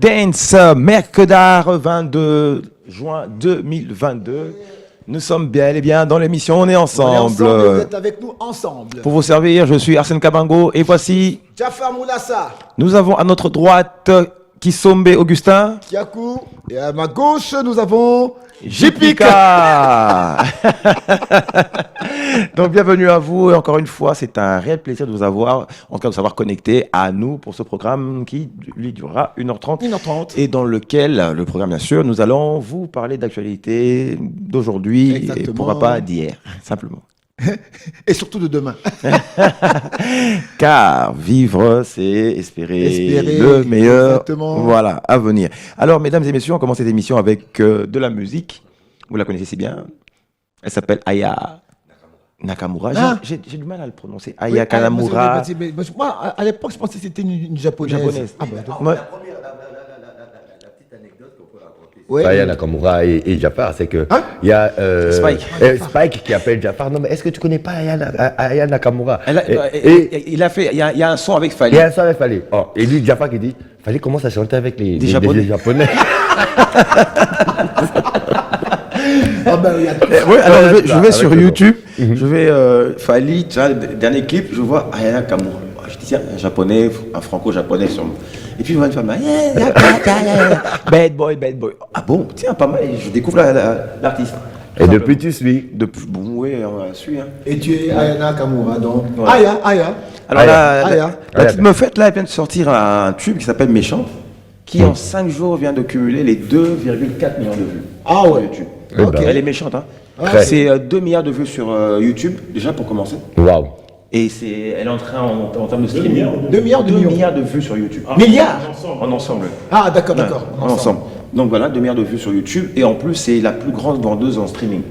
Dance, mercredi 22 juin 2022. Nous sommes bel et bien dans l'émission, on est ensemble. Vous êtes avec nous ensemble. Pour vous servir, je suis Arsène Kabango et voici Jafar Moulassa. Nous avons à notre droite Kisombe Augustin. Kiakou. Et à ma gauche, nous avons Jipika. Donc bienvenue à vous et encore une fois, c'est un réel plaisir de vous avoir, en tout cas de savoir connecté à nous pour ce programme qui lui durera 1h30. 1h30. Et dans lequel, le programme bien sûr, nous allons vous parler d'actualité d'aujourd'hui et pourquoi pas d'hier, simplement. Et surtout de demain. Car vivre, c'est espérer le meilleur, exactement. Voilà, à venir. Alors, mesdames et messieurs, on commence cette émission avec de la musique. Vous la connaissez si bien. Elle s'appelle Aya Nakamura. Ah. J'ai du mal à le prononcer. Aya Nakamura. Moi, à l'époque, je pensais que c'était une japonaise. Ah, bah, ouais. La petite anecdote qu'on peut raconter. Ouais. Aya Nakamura et Jafar, c'est que Hein? il y a Spike. Spike qui appelle Jafar. Non, mais est-ce que tu connais pas Aya Nakamura? Il y a un son avec Fali. Il y a un son avec Fali. Oh, et lui, Jafar qui dit, Fali commence à chanter avec les Japonais. les Japonais. Ah ben, il y a Oui, alors je vais avec sur le nom. YouTube, je vais Fali, tu vois, le dernier clip, je vois Aya Nakamura. Je dis tiens, un japonais, un franco-japonais sûrement. Et puis je vois une femme, bad boy. Ah bon, tiens, pas mal, je découvre l'artiste. Et depuis, tu suis. Bon, oui, on la suit. Hein. Et tu es Ayana Kamura, donc. Ouais. Aya. Alors Aya. la petite meufette là, elle vient de sortir un tube qui s'appelle Méchant, qui en 5 jours vient de cumuler les 2,4 millions de vues. Ah sur ouais. YouTube. Eh ben. Elle est méchante, hein. Très. C'est 2 milliards de vues sur YouTube, déjà pour commencer. Waouh. Et elle est en train, en termes de streaming, 2 milliards de 2 millions. milliards de vues sur YouTube. Milliards. En ensemble. Ah, d'accord. En ensemble. Donc voilà, 2 milliards de vues sur YouTube. Et en plus, c'est la plus grande vendeuse en streaming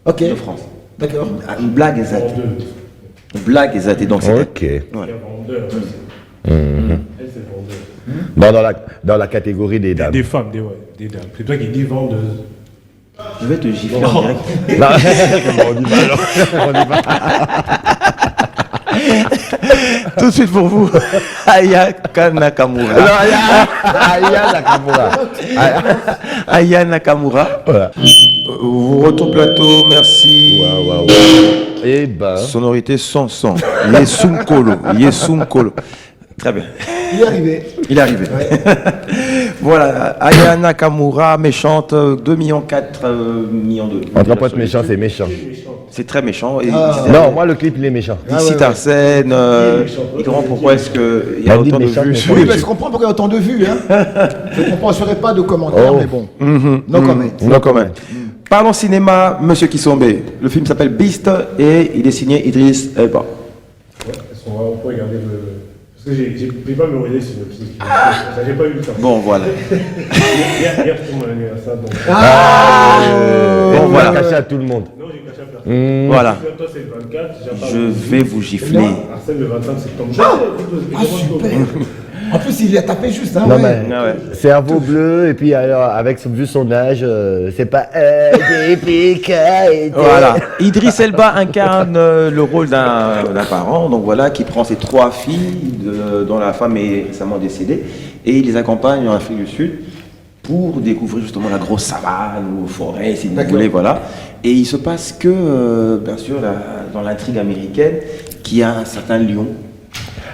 Ok. de France. D'accord. Ah, une blague exacte. Une blague exacte. Donc c'est Ok. voilà. Elle, c'est vendeuse. Dans la catégorie des dames. Des femmes, des dames. C'est toi qui dis vendeuse. Je vais te gifler en direct. Non, on y va alors. On y va. Tout de suite pour vous, Aya Nakamura. Aya Nakamura. Aya Nakamura. Voilà. Retour plateau, merci. Waouh. Eh ben. Sonorité sans son. Yesum Kolo. Très bien. Il est arrivé. Il est arrivé. Voilà, Aya Nakamura, méchante, 2,4 millions de. Entre potes méchants, c'est méchant. C'est très méchant. Et Non, moi le clip il est méchant. Ici Tarsène, il comprend pourquoi est-ce qu'il y a Elle dit autant de méchant, vues mais sur Oui, mais YouTube. je comprends pourquoi il y a autant de vues. Hein. Je ne compenserai pas de commentaires, Oh. mais bon. No comment. Non, quand même. Parlons cinéma, Monsieur Kisombe. Le film s'appelle Beast et il est signé Idriss Elba. On peut regarder le. Parce que j'ai pas mémorisé le synopsis. J'ai pas eu le temps. Bon, voilà. Hier, c'était mon anniversaire. Donc... Bon, On voilà. va cacher à tout le monde. Non, j'ai caché à personne. Voilà. Toi, c'est le 24. Je vais vous gifler. Arsène, le 25 septembre. Ah, super. En plus, il a tapé juste. Hein, Non, ouais. mais Ah ouais. cerveau bleu, et puis alors, avec vu son âge, c'est pas Voilà. Idriss Elba incarne le rôle d'un parent, donc voilà, qui prend ses 3 filles, dont la femme est récemment décédée, et il les accompagne en Afrique du Sud pour découvrir justement la grosse savane ou forêt, si vous D'accord. voulez, voilà. Et il se passe que, bien sûr, dans l'intrigue américaine, qu'il y a un certain lion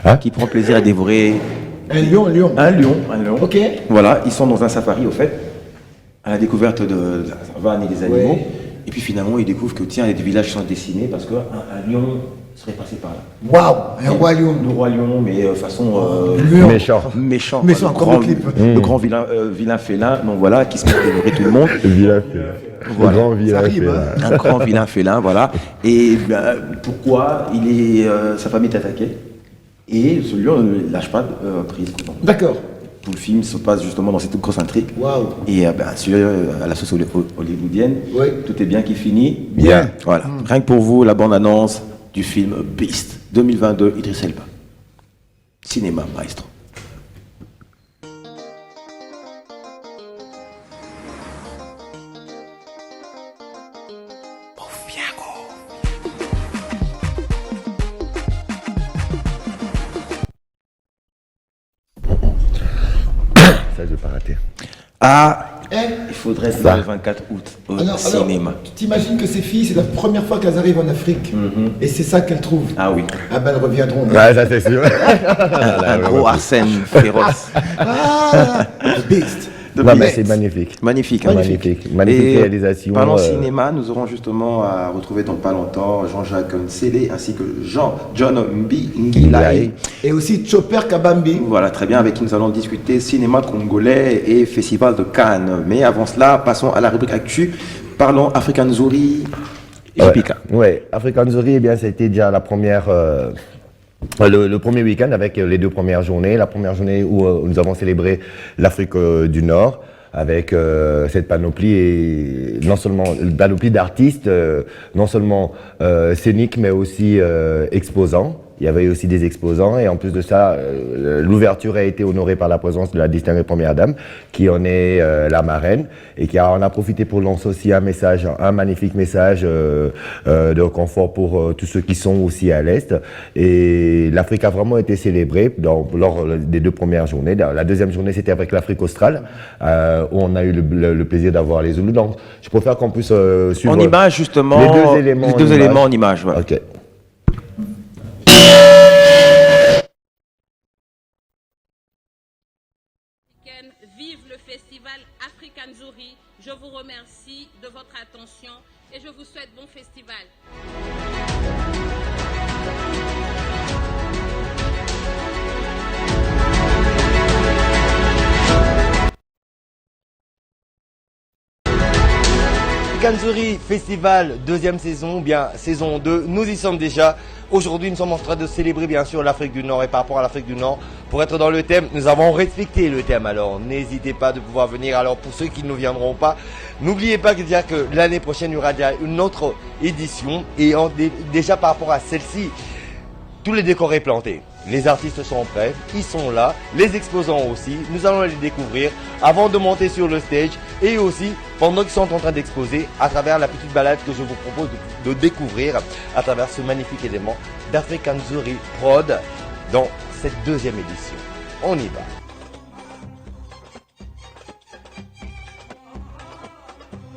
Hein qui prend plaisir à dévorer Un lion. un lion. Ok. Voilà, ils sont dans un safari au fait, à la découverte de la savane et des animaux. Ouais. Et puis finalement, ils découvrent que tiens, il y a des villages qui sont dessinés parce qu'un lion serait passé par là. Waouh, un royaume. Le roi lion, mais façon Lion. méchant. méchant. Méchant, quoi, comme le clip. Le grand vilain félin, donc voilà, qui se met à dévorer tout le monde. Le grand vilain. Ça rime, fait, hein. là. Un grand vilain félin, voilà. Et pourquoi sa famille est attaquée. Et ce lion ne lâche pas prise. D'accord. Tout le film se passe justement dans cette grosse intrigue. Waouh. Et bien sûr, à la sauce hollywoodienne, Oui. tout est bien qui finit. Bien. Voilà. Rien que pour vous, la bande-annonce du film Beast 2022, Idriss Elba. Cinéma, maestro. Ça, je vais pas rater. acheter. Ah, Eh, il faudrait Ça. le 24 août au alors, cinéma. tu t'imagines que ces filles, c'est la première fois qu'elles arrivent en Afrique. Et c'est ça qu'elles trouvent. Ah oui, Ah ben, elles reviendront. Ouais, ça c'est sûr. un gros Arsène féroce. Ah, the beast. The Ouais, mais Beast. c'est magnifique. Magnifique. Magnifique. Magnifique Et réalisation. Parlons cinéma, nous aurons justement à retrouver dans pas longtemps Jean-Jacques Nsele ainsi que John Ngilai. Et aussi Chopper Kabambi. Voilà, très bien, avec qui nous allons discuter cinéma congolais et festival de Cannes. Mais avant cela, passons à la rubrique actu. Parlons African Zuri et JPK. Ouais, African Zuri, eh bien, c'était déjà la première, le premier week-end avec les 2 premières journées. La première journée où nous avons célébré l'Afrique du Nord avec cette panoplie et non seulement une panoplie d'artistes, non seulement scéniques mais aussi exposants. Il y avait aussi des exposants et en plus de ça, l'ouverture a été honorée par la présence de la distinguée première dame qui en est la marraine et qui en a profité pour lancer aussi un message, un magnifique message de confort pour tous ceux qui sont aussi à l'Est. Et l'Afrique a vraiment été célébrée lors des 2 premières journées. La deuxième journée, c'était avec l'Afrique australe où on a eu le plaisir d'avoir les Zoulous. Donc, je préfère qu'on puisse suivre En image, justement, les 2 éléments, éléments en image. Voilà. Ok. Vive le festival African Zuri. Je vous remercie de votre attention et je vous souhaite bon festival. Kanzuri Festival, 2e saison, bien saison 2, nous y sommes déjà. Aujourd'hui, nous sommes en train de célébrer bien sûr l'Afrique du Nord et par rapport à l'Afrique du Nord, pour être dans le thème, nous avons respecté le thème. Alors, n'hésitez pas de pouvoir venir. Alors, pour ceux qui ne viendront pas, n'oubliez pas de dire que l'année prochaine, il y aura déjà une autre édition. Et déjà par rapport à celle-ci, tous les décors est planté. Les artistes sont prêts, ils sont là, les exposants aussi, nous allons les découvrir avant de monter sur le stage et aussi pendant qu'ils sont en train d'exposer à travers la petite balade que je vous propose de découvrir à travers ce magnifique élément d'African Zuri Prod dans cette 2e édition. On y va.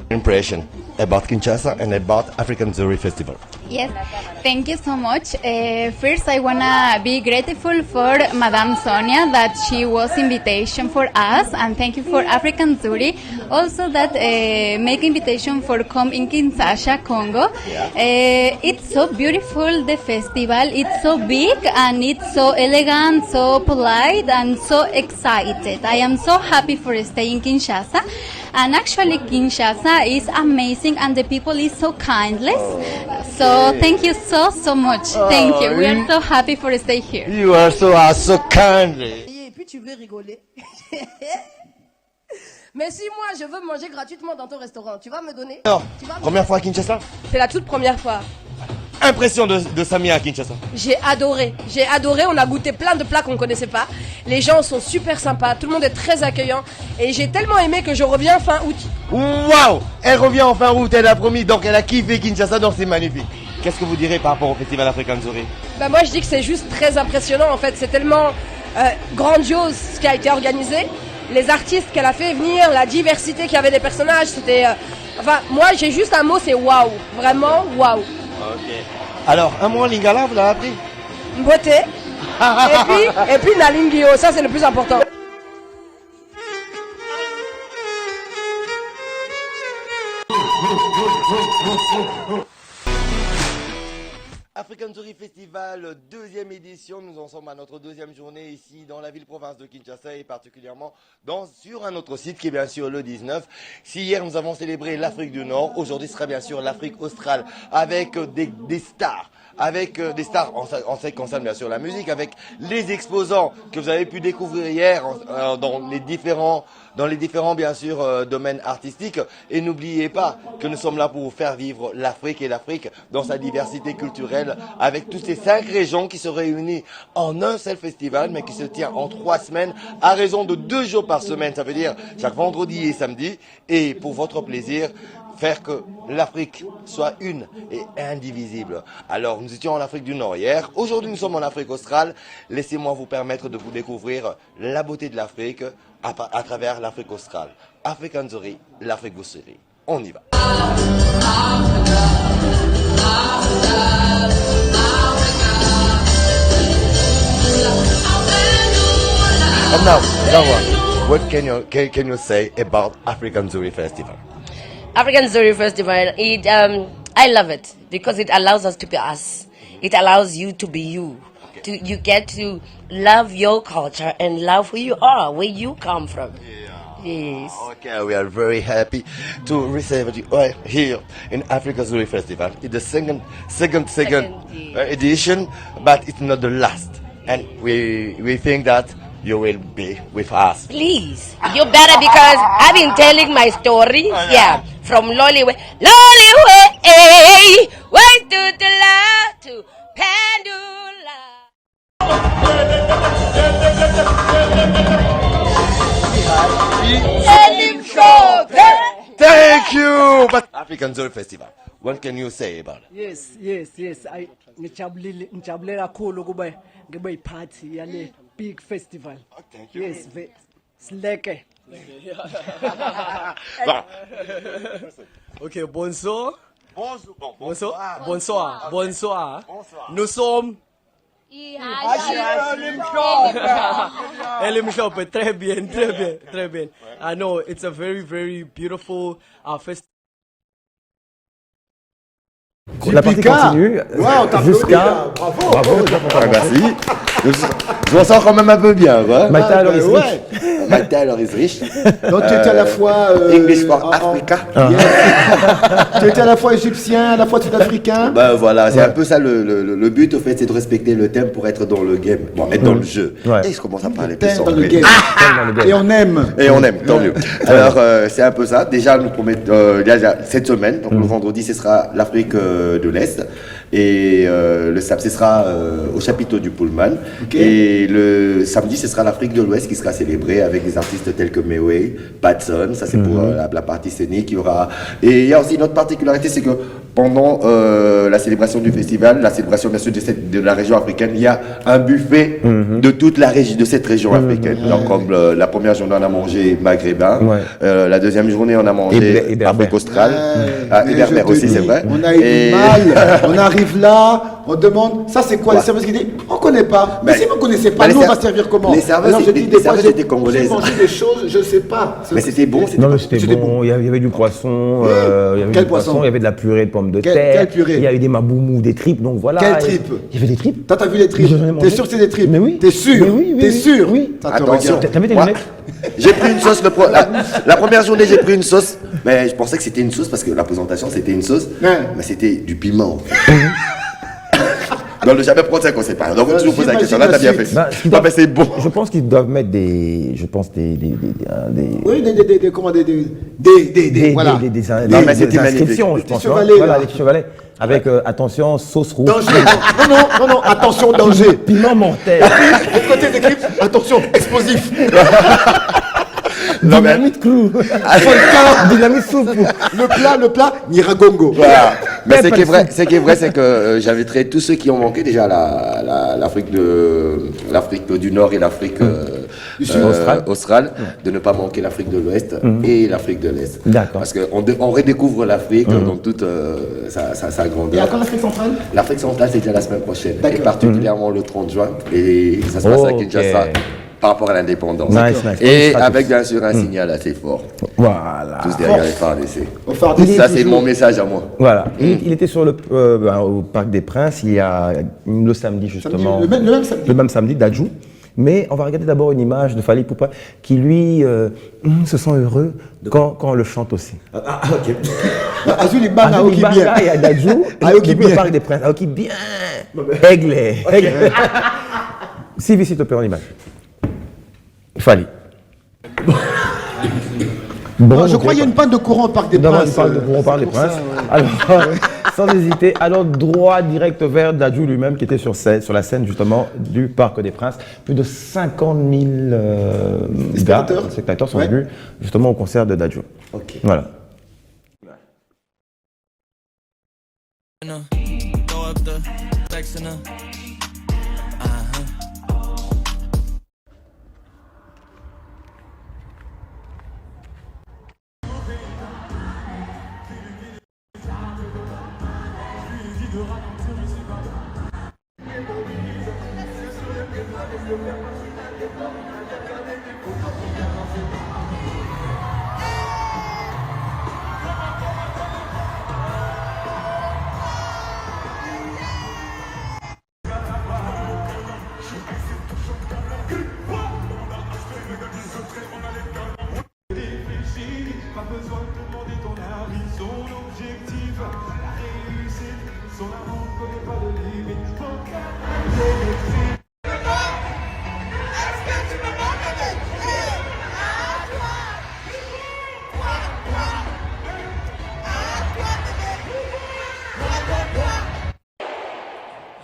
Impression about Kinshasa and about African Zuri Festival. Yes, thank you so much. First, I wanna be grateful for Madame Sonia that she was invitation for us, and thank you for African Zuri. Also, that make invitation for come in Kinshasa, Congo. It's so beautiful. The festival. It's so big and it's so elegant, so polite, and so excited. I am so happy for staying in Kinshasa. And actually, Kinshasa is amazing, and the people is so kindly. So thank you so much. Thank you. We are so happy for stay here. You are so kind. Et puis tu veux rigoler. Mais si moi je veux manger gratuitement dans ton restaurant, tu vas me donner? Alors, Tu vas me- première fois à Kinshasa? C'est la toute première fois. Impression de Samia à Kinshasa. J'ai adoré. J'ai adoré. On a goûté plein de plats qu'on connaissait pas. Les gens sont super sympas. Tout le monde est très accueillant. Et j'ai tellement aimé que je reviens fin août. Waouh! Elle revient en fin route, elle a promis, donc elle a kiffé Kinshasa, donc c'est magnifique. Qu'est-ce que vous direz par rapport au Festival African Zuri? Bah moi je dis que c'est juste très impressionnant en fait. C'est tellement grandiose ce qui a été organisé. Les artistes qu'elle a fait venir, la diversité qu'il y avait des personnages, c'était... Enfin, moi j'ai juste un mot, c'est waouh. Vraiment waouh. Ok. Alors, un mot en lingala, vous l'avez appris? Beauté. et puis Nalingio, ça c'est le plus important. African Zuri Festival, 2e édition. Nous en sommes à notre 2e journée ici dans la ville-province de Kinshasa et particulièrement sur un autre site qui est bien sûr le 19. Si hier nous avons célébré l'Afrique du Nord, aujourd'hui sera bien sûr l'Afrique australe avec des stars. Avec des stars en ce qui concerne bien sûr la musique, avec les exposants que vous avez pu découvrir hier dans les différents bien sûr domaines artistiques. Et n'oubliez pas que nous sommes là pour vous faire vivre l'Afrique et l'Afrique dans sa diversité culturelle avec toutes ces 5 régions qui se réunissent en un seul festival mais qui se tient en 3 semaines à raison de 2 jours par semaine. Ça veut dire chaque vendredi et samedi. Et pour votre plaisir, faire que l'Afrique soit une et indivisible. Alors, nous étions en Afrique du Nord hier. Aujourd'hui, nous sommes en Afrique australe. Laissez-moi vous permettre de vous découvrir la beauté de l'Afrique à travers l'Afrique australe. African Zuri, l'Afrique vous sourit. On y va. And now, Zawa, what can you say about African Zuri Festival? African Zuri Festival, I love it because it allows us to be us. It allows you to be you. You get to love your culture and love who you are, where you come from. Yes. Okay, we are very happy to receive you here in Africa Zuri Festival. It's the second edition, but it's not the last. And we think that you will be with us. Please, you better because I've been telling my stories. Yeah, from Loliwe, way to the la to Pandula. Thank you. But African Zuri Festival, what can you say about it? Yes. Ngijabule kakhulu kube ngibe party yale big festival. Thank you. Yes, Sleke. Ok, bonsoir. Bonsoir. Nous sommes Elim Shop. Très bien. I know it's a very, very beautiful festival. La partie continue jusqu'à... Bravo. Merci. Je me sens quand même un peu bien. Maïta alors is rich. Maïta alors is rich. Donc tu étais à la fois... English for Africa. Tu étais à la fois égyptien, à la fois sud-africain. Ben voilà, c'est un peu ça le but au fait, c'est de respecter le thème pour être dans le game, être dans le jeu. Et je commence à parler plus Dans le anglais. game. Et on aime. Et on aime, tant mieux. Alors c'est un peu ça. Déjà nous promettons cette semaine, donc le vendredi ce sera l'Afrique de l'Est et le samedi ce sera au chapiteau du Pullman et le samedi ce sera l'Afrique de l'Ouest qui sera célébrée avec des artistes tels que Meway, Patson, ça c'est pour la partie scénique. Il y aura et il y a aussi une autre particularité, c'est que pendant la célébration du festival, la célébration bien sûr de la région africaine, il y a un buffet de toute la région, de cette région africaine. Donc comme la première journée on a mangé maghrébin, la deuxième journée on a mangé Afrique australe, et berbère aussi c'est vrai. On a eu du mal, on arrive là, on demande, ça c'est quoi les serveuses qui disent, on connaît pas. Mais si vous ne connaissez pas, nous on va servir comment? Les serveuses étaient congolaises. J'ai mangé des choses, je ne sais pas. Mais c'était bon. Non mais c'était bon, il y avait du poisson, Quel poisson? il y avait de la purée de pommes de terre, Quelle purée? il y a eu des maboumous, des tripes, donc voilà. Quelles tripes? Il y avait des tripes. Toi t'as vu les tripes? T'es sûr que c'est des tripes? Mais oui. T'es sûr? Oui. T'es sûr? Oui. Attention. T'as mis tes lunettes? J'ai pris une sauce, la première journée j'ai pris une sauce, mais je pensais que c'était une sauce parce que la présentation c'était une sauce, mais c'était du piment. Dans le jamais prendre ça qu'on sait pas. Donc, vous toujours poser la question. Là, t'as bien fait. Bah, c'est bon. Je pense qu'ils doivent mettre des. Oui, voilà. Des inscriptions, je pense. Voilà, des chevalets. Avec, attention, sauce rouge. Danger. Non, attention, danger. Piment mortel. L'autre côté des clips, attention, explosif. Dynamite clou. Dynamite soupe. Le plat, Niragongo. Voilà. Mais ce qui est vrai, c'est que j'inviterai tous ceux qui ont manqué déjà l'Afrique du Nord et l'Afrique australe, de ne pas manquer l'Afrique de l'Ouest et l'Afrique de l'Est. D'accord. Parce qu'on redécouvre l'Afrique dans toute sa grandeur. Et à quand l'Afrique centrale? L'Afrique centrale, c'est déjà la semaine prochaine. Et particulièrement le 30 juin. Et ça se passe à Kinshasa. Par rapport à l'indépendance. Nice. Et avec bien sûr un signal assez fort. Voilà. Tous derrière les phares d'essai. Ça, c'est mon message à moi. Voilà. Il était sur au Parc des Princes il y a le samedi justement. Le même samedi, Dadju. Mais on va regarder d'abord une image de Fally Ipupa qui lui se sent heureux quand on le chante aussi. Ok. Azul Ibanga, Aoki bien. Il y a Dadju, le Parc des Princes. Aoki bien. Aigle. Sylvie, s'il te plaît, en image. Fally. Bon, je crois qu'il y a une panne de courant au Parc des Princes. Une panne de courant au Parc des Princes. Alors, sans hésiter, alors droit direct vers Dadju lui-même qui était sur la scène justement du Parc des Princes. Plus de 50 000 spectateurs sont venus justement au concert de Dadju. Ok. Voilà.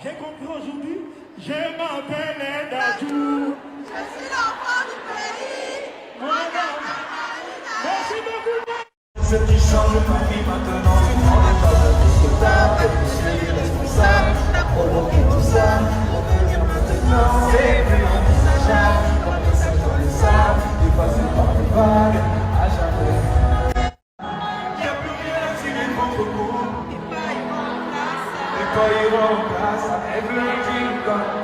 J'ai compris aujourd'hui, je m'appelle Dadju. Je suis l'enfant du pays. Merci beaucoup. Ce qui change ma vie maintenant, on n'est pas de plus que tard, et puis je suis responsable, provoquer tout ça, revenir maintenant, c'est plus envisageable, on est seul dans les sables, dépassé par les vagues, à jamais. Y'a plus rien à tirer contre nous, et pas y remplace, avec le King Kong.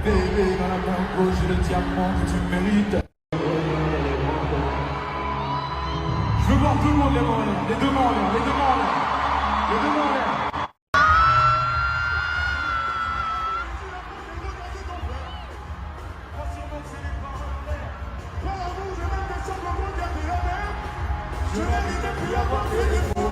Bébé, dans la main gauche, j'ai le diamant que tu mérites. Je veux voir tout le monde les mains, les deux mains, les deux mains, les deux mains. Je n'arrive plus à voir les défauts.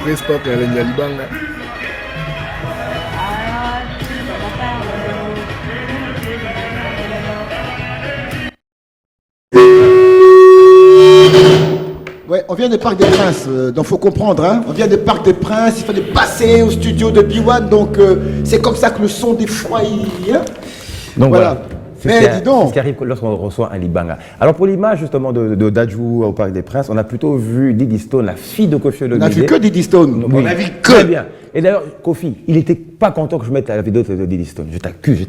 Respect ya lenye libanga. Ouais, on vient du Parc des Princes, donc faut comprendre, hein. On vient du Parc des Princes, il fallait passer au studio de B1, donc c'est comme ça que le son défroye. Hein. Donc voilà. Mais dis donc. Ce qui arrive lorsqu'on reçoit un Libanga. Alors pour l'image justement de Dadju au Parc des Princes, on a plutôt vu Didi Stone, la fille de Kofi Olomide. On a vu que Didi Stone. Oui. On a vu que. Très bien. Et d'ailleurs, Kofi, il n'était pas content que je mette la vidéo de Didi Stone. Je t'accuse.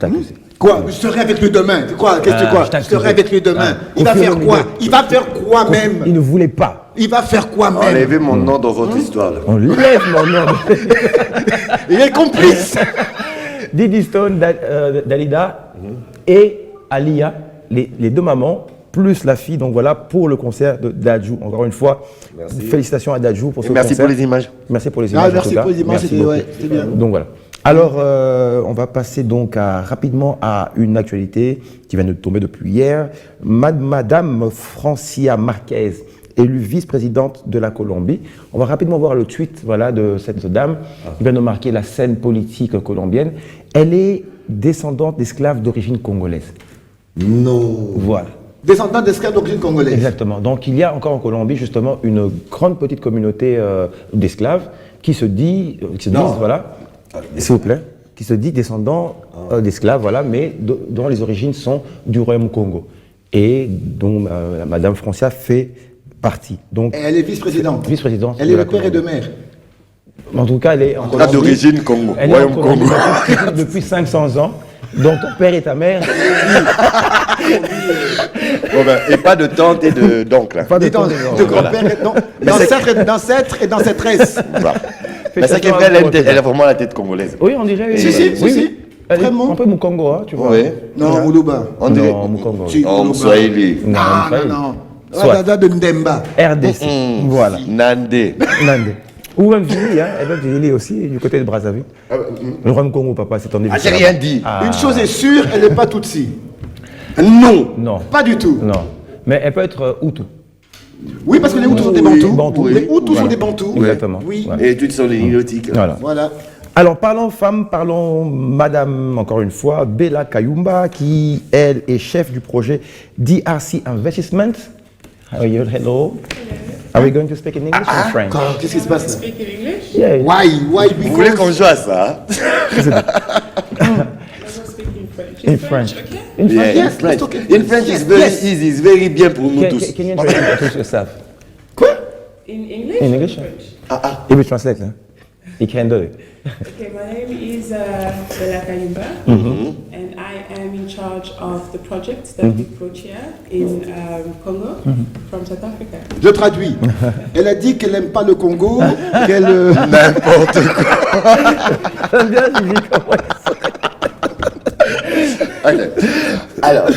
Quoi? Je serai avec lui demain. Quoi? Qu'est-ce que tu crois? Je serai avec lui demain. Il va faire quoi? Il va faire quoi même? Il ne voulait pas. Il va faire quoi même? Enlevez mon nom dans votre histoire. Là. On lève mon nom. Il est complice. Didi Stone, Dalida et Alia, les deux mamans, plus la fille, donc voilà, pour le concert de Dadju. Encore une fois, merci. Félicitations à Dadju pour ce concert. Merci pour les images. Merci pour les images. Merci pour les images, c'était bien. Donc voilà. Alors, on va passer donc rapidement à une actualité qui vient de tomber depuis hier. Madame Francia Marquez, élue vice-présidente de la Colombie. On va rapidement voir le tweet voilà, de cette dame qui vient de marquer la scène politique colombienne. Elle est descendante d'esclaves d'origine congolaise. Non. Voilà. Descendant d'esclaves d'origine congolaise. Exactement. Donc il y a encore en Colombie justement une grande petite communauté d'esclaves qui se disent, voilà, s'il vous plaît, qui se dit descendants d'esclaves, voilà, mais dont les origines sont du Royaume Congo et dont Madame Francia fait partie. Donc, et elle est vice-présidente. Vice-présidente. Elle est le père et de mère. En tout cas, elle est en Colombie. D'origine Congo. Elle est en Colombie depuis 500 ans. Donc ton père et ta mère. Bon ben, et pas de tante et d'oncle. Pas de tante de grand-père et d'ancêtre et d'ancêtresse. Mais ça qui est vrai, elle a vraiment la tête congolaise. Oui, on dirait. Si. Vraiment. Un peu Mukongo, hein, tu vois. Oui. Non, Moulouba. On dirait. Non, Mukongo. Oh, Swahili. Non. Dada de Ndemba. RDC. Voilà. Nandé. Ou même Vili, hein. Elle veut Vili aussi, du côté de Brazzaville. Le Rwanda Congo, papa, c'est ton Ah, j'ai rien dit. Une chose est sûre, elle n'est pas Tutsi. Non. Non. Pas du tout. Non. Mais elle peut être Hutu. Oui, parce que les Hutus sont des Bantous. Bantous. Les Hutus Voilà. sont des Bantous. Exactement. Oui. Voilà. Et toutes sont les Nilotiques. Voilà. Alors, parlons femmes, parlons madame, encore une fois, Bella Kayumba, qui, elle, est chef du projet DRC Investment. How are you? Hello. Are we going to speak in English or French? Qu'est-ce qui se passe là? Speak in English? Yeah. Why? Vous voulez qu'on joue à ça? Let's speak in French. In French. Okay? In French? Yeah, Yes, in French. let's talk In French is very easy, it's very bien pour nous tous. Can you introduce yourself? In English? In English? French? He will translate, huh? He can do it. Okay, my name is Bella Kayumba, and I am in charge of the project that we brought here in Congo from South Africa. Je traduis. Elle a dit qu'elle n'aime pas le Congo, qu'elle... N'importe quoi. J'aime bien, je dis comment Alors,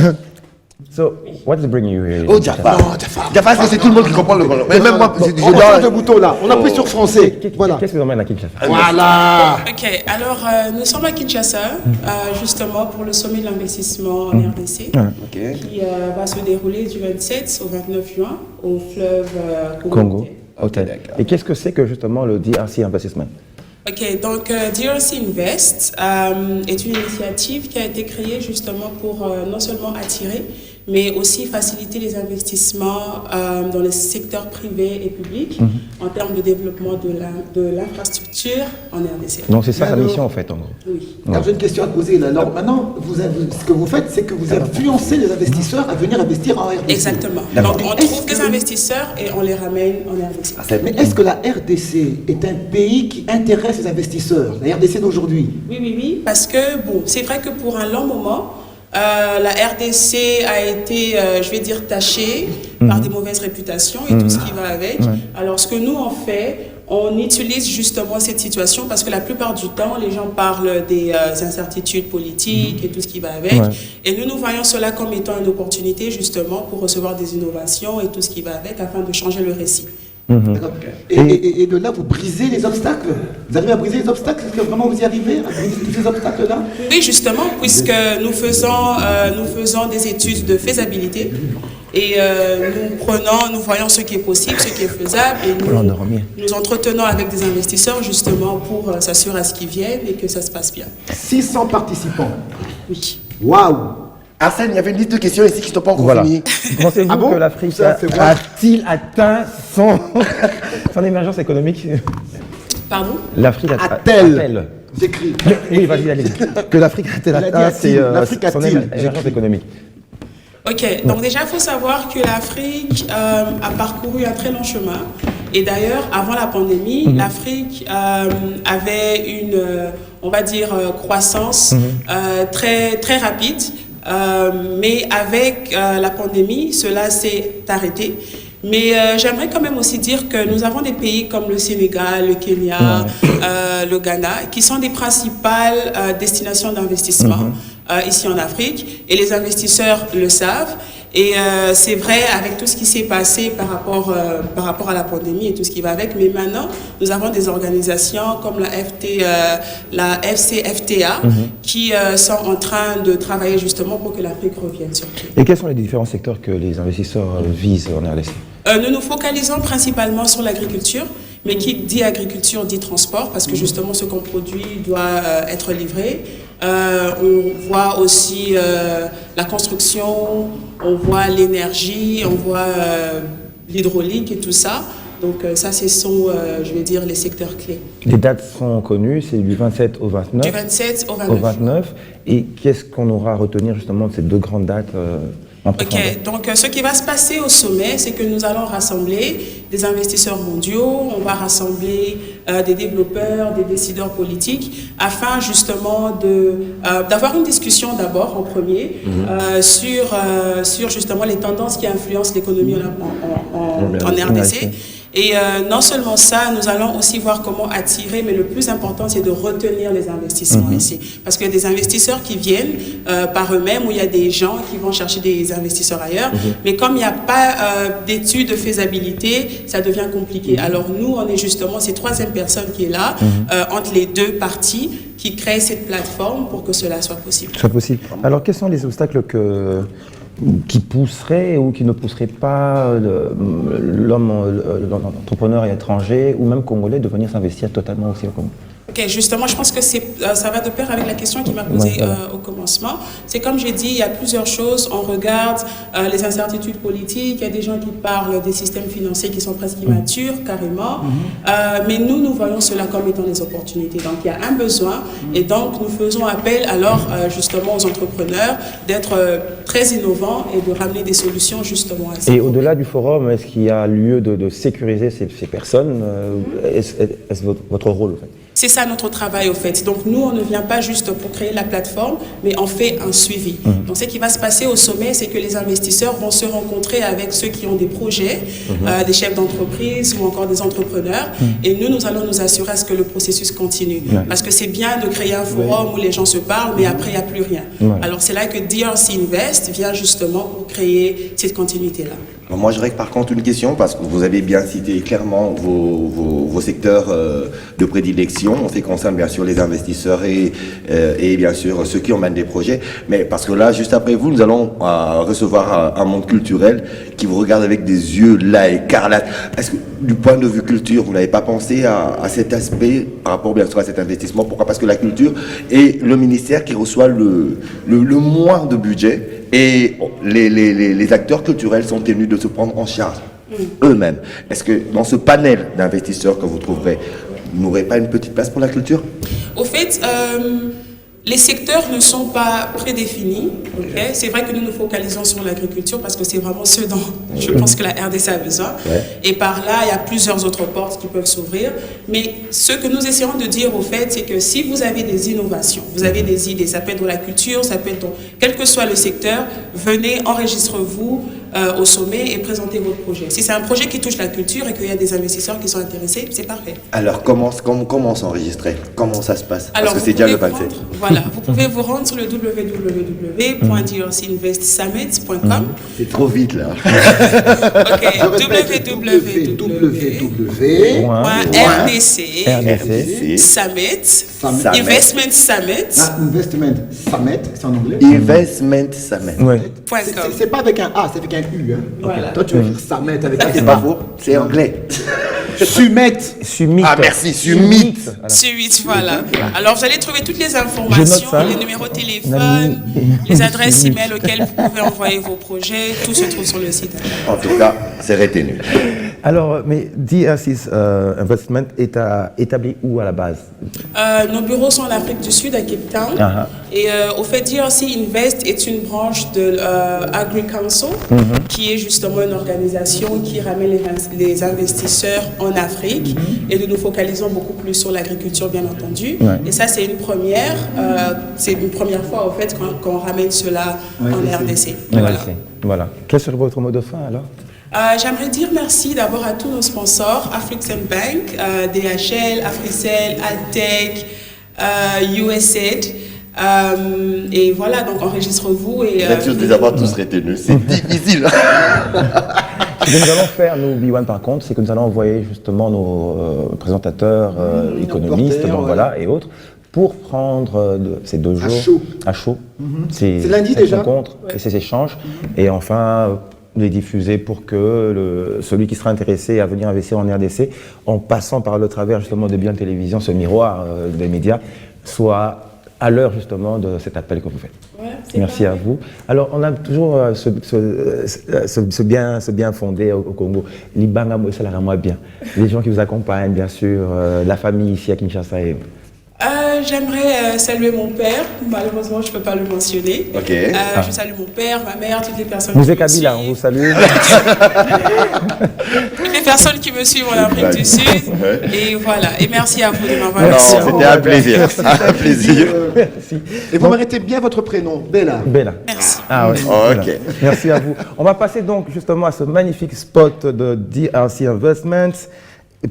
So, what's bringing you here? oh Jafar. Jafar, c'est tout le monde qui comprend le Congo. Mais même moi, je On change de dois... bouton là. On appuie sur français. Voilà. Qu'est-ce que vous emmène à Kinshasa? Voilà. Ok, alors nous sommes à Kinshasa, justement pour le sommet de l'investissement en RDC, qui va se dérouler du 27 au 29 juin au fleuve Congo. Ok. Et qu'est-ce que c'est que justement le DRC Investment? Ok, donc DRC Invest est une initiative qui a été créée justement pour non seulement attirer, mais aussi faciliter les investissements dans le secteur privé et public en termes de développement de l'infrastructure en RDC. Donc c'est ça la mission en fait en gros. Oui. Alors j'ai une question à te poser là. Alors maintenant, ce que vous faites, c'est que vous influencez les investisseurs à venir investir en RDC. Exactement. Donc on trouve des investisseurs et on les ramène en RDC. Mais est-ce que la RDC est un pays qui intéresse les investisseurs, la RDC d'aujourd'hui? Oui, parce que bon, c'est vrai que pour un long moment, la RDC a été, je vais dire, tachée par des mauvaises réputations et tout ce qui va avec. Alors, ce que nous, on fait, on utilise justement cette situation parce que la plupart du temps, les gens parlent des incertitudes politiques et tout ce qui va avec. Et nous voyons cela comme étant une opportunité justement pour recevoir des innovations et tout ce qui va avec afin de changer le récit. Et de là, vous brisez les obstacles. Vous arrivez à briser les obstacles? Est-ce que vraiment vous y arrivez à briser tous ces obstacles-là? Oui, justement, puisque nous faisons des études de faisabilité et nous voyons ce qui est possible, ce qui est faisable et nous entretenons avec des investisseurs justement pour s'assurer à ce qu'ils viennent et que ça se passe bien. 600 participants. Oui. Waouh! Arsène, il y avait une liste de questions ici qui ne sont pas encore finies. Pensez-vous que l'Afrique a-t-il atteint son émergence économique? Pardon? L'Afrique a-t-elle? J'écris. Oui, vas-y, allez. Que l'Afrique a-t-elle atteint son émergence économique? Ok, donc déjà, il faut savoir que l'Afrique a parcouru un très long chemin. Et d'ailleurs, avant la pandémie, l'Afrique avait une, on va dire, croissance très, très rapide. Mais avec la pandémie, cela s'est arrêté. Mais j'aimerais quand même aussi dire que nous avons des pays comme le Sénégal, le Kenya, le Ghana, qui sont des principales destinations d'investissement ici en Afrique. Et les investisseurs le savent. Et c'est vrai avec tout ce qui s'est passé par rapport à la pandémie et tout ce qui va avec. Mais maintenant, nous avons des organisations comme la FCFTA qui sont en train de travailler justement pour que l'Afrique revienne sur pied. Et quels sont les différents secteurs que les investisseurs visent en RDC? Nous nous focalisons principalement sur l'agriculture. Mais qui dit agriculture dit transport, parce que justement ce qu'on produit doit être livré. On voit aussi la construction, on voit l'énergie, on voit l'hydraulique et tout ça. Donc ça, ce sont, je vais dire, les secteurs clés. Les dates sont connues, c'est du 27 au 29. Du 27 au 29. Et qu'est-ce qu'on aura à retenir justement de ces deux grandes dates Ok, donc ce qui va se passer au sommet, c'est que nous allons rassembler des investisseurs mondiaux, on va rassembler des développeurs, des décideurs politiques, afin justement d'avoir une discussion d'abord en premier sur justement les tendances qui influencent l'économie en RDC. Et non seulement ça, nous allons aussi voir comment attirer, mais le plus important, c'est de retenir les investissements ici. Parce qu'il y a des investisseurs qui viennent par eux-mêmes, ou il y a des gens qui vont chercher des investisseurs ailleurs. Mais comme il n'y a pas d'études de faisabilité, ça devient compliqué. Alors nous, on est justement cette troisième personne qui est là, entre les deux parties, qui crée cette plateforme pour que cela soit possible. Alors, quels sont les obstacles qui pousserait ou qui ne pousserait pas l'entrepreneur étranger ou même congolais de venir s'investir totalement aussi au Congo? Ok, justement, je pense que ça va de pair avec la question qu'il m'a posée au commencement. C'est comme j'ai dit, il y a plusieurs choses. On regarde les incertitudes politiques, il y a des gens qui parlent des systèmes financiers qui sont presque immatures, carrément. Mais nous voyons cela comme étant des opportunités. Donc, il y a un besoin et donc nous faisons appel alors justement aux entrepreneurs d'être très innovants et de ramener des solutions justement à ça. Et au-delà du forum, est-ce qu'il y a lieu de sécuriser ces personnes? Est-ce votre rôle en fait? C'est ça notre travail au fait. Donc nous, on ne vient pas juste pour créer la plateforme, mais on fait un suivi. Donc ce qui va se passer au sommet, c'est que les investisseurs vont se rencontrer avec ceux qui ont des projets, des chefs d'entreprise ou encore des entrepreneurs. Et nous allons nous assurer à ce que le processus continue. Parce que c'est bien de créer un forum où les gens se parlent, mais après, il n'y a plus rien. Alors c'est là que DRC Invest vient justement pour créer cette continuité-là. Moi, j'aurais par contre une question, parce que vous avez bien cité clairement vos secteurs de prédilection, en ce qui concerne bien sûr les investisseurs et bien sûr ceux qui emmènent des projets. Mais parce que là, juste après vous, nous allons recevoir un monde culturel qui vous regarde avec des yeux là écarlates. Est-ce que du point de vue culture, vous n'avez pas pensé à cet aspect par rapport bien sûr à cet investissement? Pourquoi? Parce que la culture est le ministère qui reçoit le moins de budget. Et les acteurs culturels sont tenus de se prendre en charge eux-mêmes. Est-ce que dans ce panel d'investisseurs que vous trouverez, vous n'aurez pas une petite place pour la culture? Au fait, les secteurs ne sont pas prédéfinis. Okay? C'est vrai que nous nous focalisons sur l'agriculture parce que c'est vraiment ce dont je pense que la RDC a besoin. Et par là, il y a plusieurs autres portes qui peuvent s'ouvrir. Mais ce que nous essayons de dire au fait, c'est que si vous avez des innovations, vous avez des idées, ça peut être dans la culture, ça peut être dans quel que soit le secteur, venez, enregistrez-vous au sommet et présentez votre projet. Si c'est un projet qui touche la culture et qu'il y a des investisseurs qui sont intéressés, c'est parfait. Alors comment s'enregistrer? Comment ça se passe? Parce que c'est déjà le 27. Voilà, vous pouvez vous rendre sur le www.drcinvestsummit.com. C'est trop vite là. Ok, www.rdc Investment Summit. Investment Summit, c'est en anglais. Investment Summit. C'est pas avec un A, c'est avec un U. Hein. Voilà. Toi, tu veux dire Summit avec un A. C'est pas faux, c'est anglais. Summit. Ah merci, Summit. Summit, voilà. Alors vous allez trouver toutes les informations, les numéros de téléphone, les adresses email auxquelles vous pouvez envoyer vos projets, tout se trouve sur le site. En tout cas, c'est retenu. Alors, mais DRC Investment est établi où à la base? Nos bureaux sont en Afrique du Sud, à Cape Town. Et au fait, DRC Invest est une branche de AgriCouncil, qui est justement une organisation qui ramène les investisseurs en Afrique. Et nous nous focalisons beaucoup plus sur l'agriculture, bien entendu. Et ça, c'est une première. C'est une première fois, au fait, qu'on ramène cela en RDC. Voilà. Quel serait votre mot de fin, alors? J'aimerais dire merci d'abord à tous nos sponsors, African Bank, DHL, Africell, Altec, USAID. Et voilà, donc enregistrez-vous. Vous êtes sûr de les avoir tous retenus, c'est difficile. Ce que nous allons faire, nous, B1 par contre, c'est que nous allons envoyer justement nos présentateurs, économistes, et autres, pour prendre ces 2 jours à chaud. C'est lundi déjà. Rencontres et ces échanges. Et enfin, les diffuser pour que celui qui sera intéressé à venir investir en RDC, en passant par le travers justement de B1 Télévision, ce miroir des médias, soit à l'heure justement de cet appel que vous faites. Merci à vous. Alors, on a toujours ce bien fondé au Congo. Libanga, ça la rend bien. Les gens qui vous accompagnent, bien sûr, la famille ici à Kinshasa. J'aimerais saluer mon père. Malheureusement, je ne peux pas le mentionner. Ok. Je salue mon père, ma mère, toutes les personnes Vous qui êtes me Kabila, on suivent. vous salue. Toutes les personnes qui me suivent en Afrique du Sud. Et voilà. Et merci à vous de m'avoir Non, laissé. c'était un plaisir. Un plaisir. Merci. Et vous m'arrêtez bien votre prénom, Bella. Bella. Merci. Ah oui. Ok. Voilà. Merci à vous. On va passer donc justement à ce magnifique spot de DRC Investments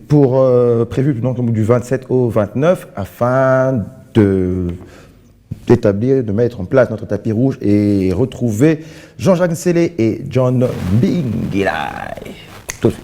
pour prévu donc, du 27 au 29 afin d'établir, de mettre en place notre tapis rouge et retrouver Jean-Jacques Nsele et John Bingilai. Tout de suite.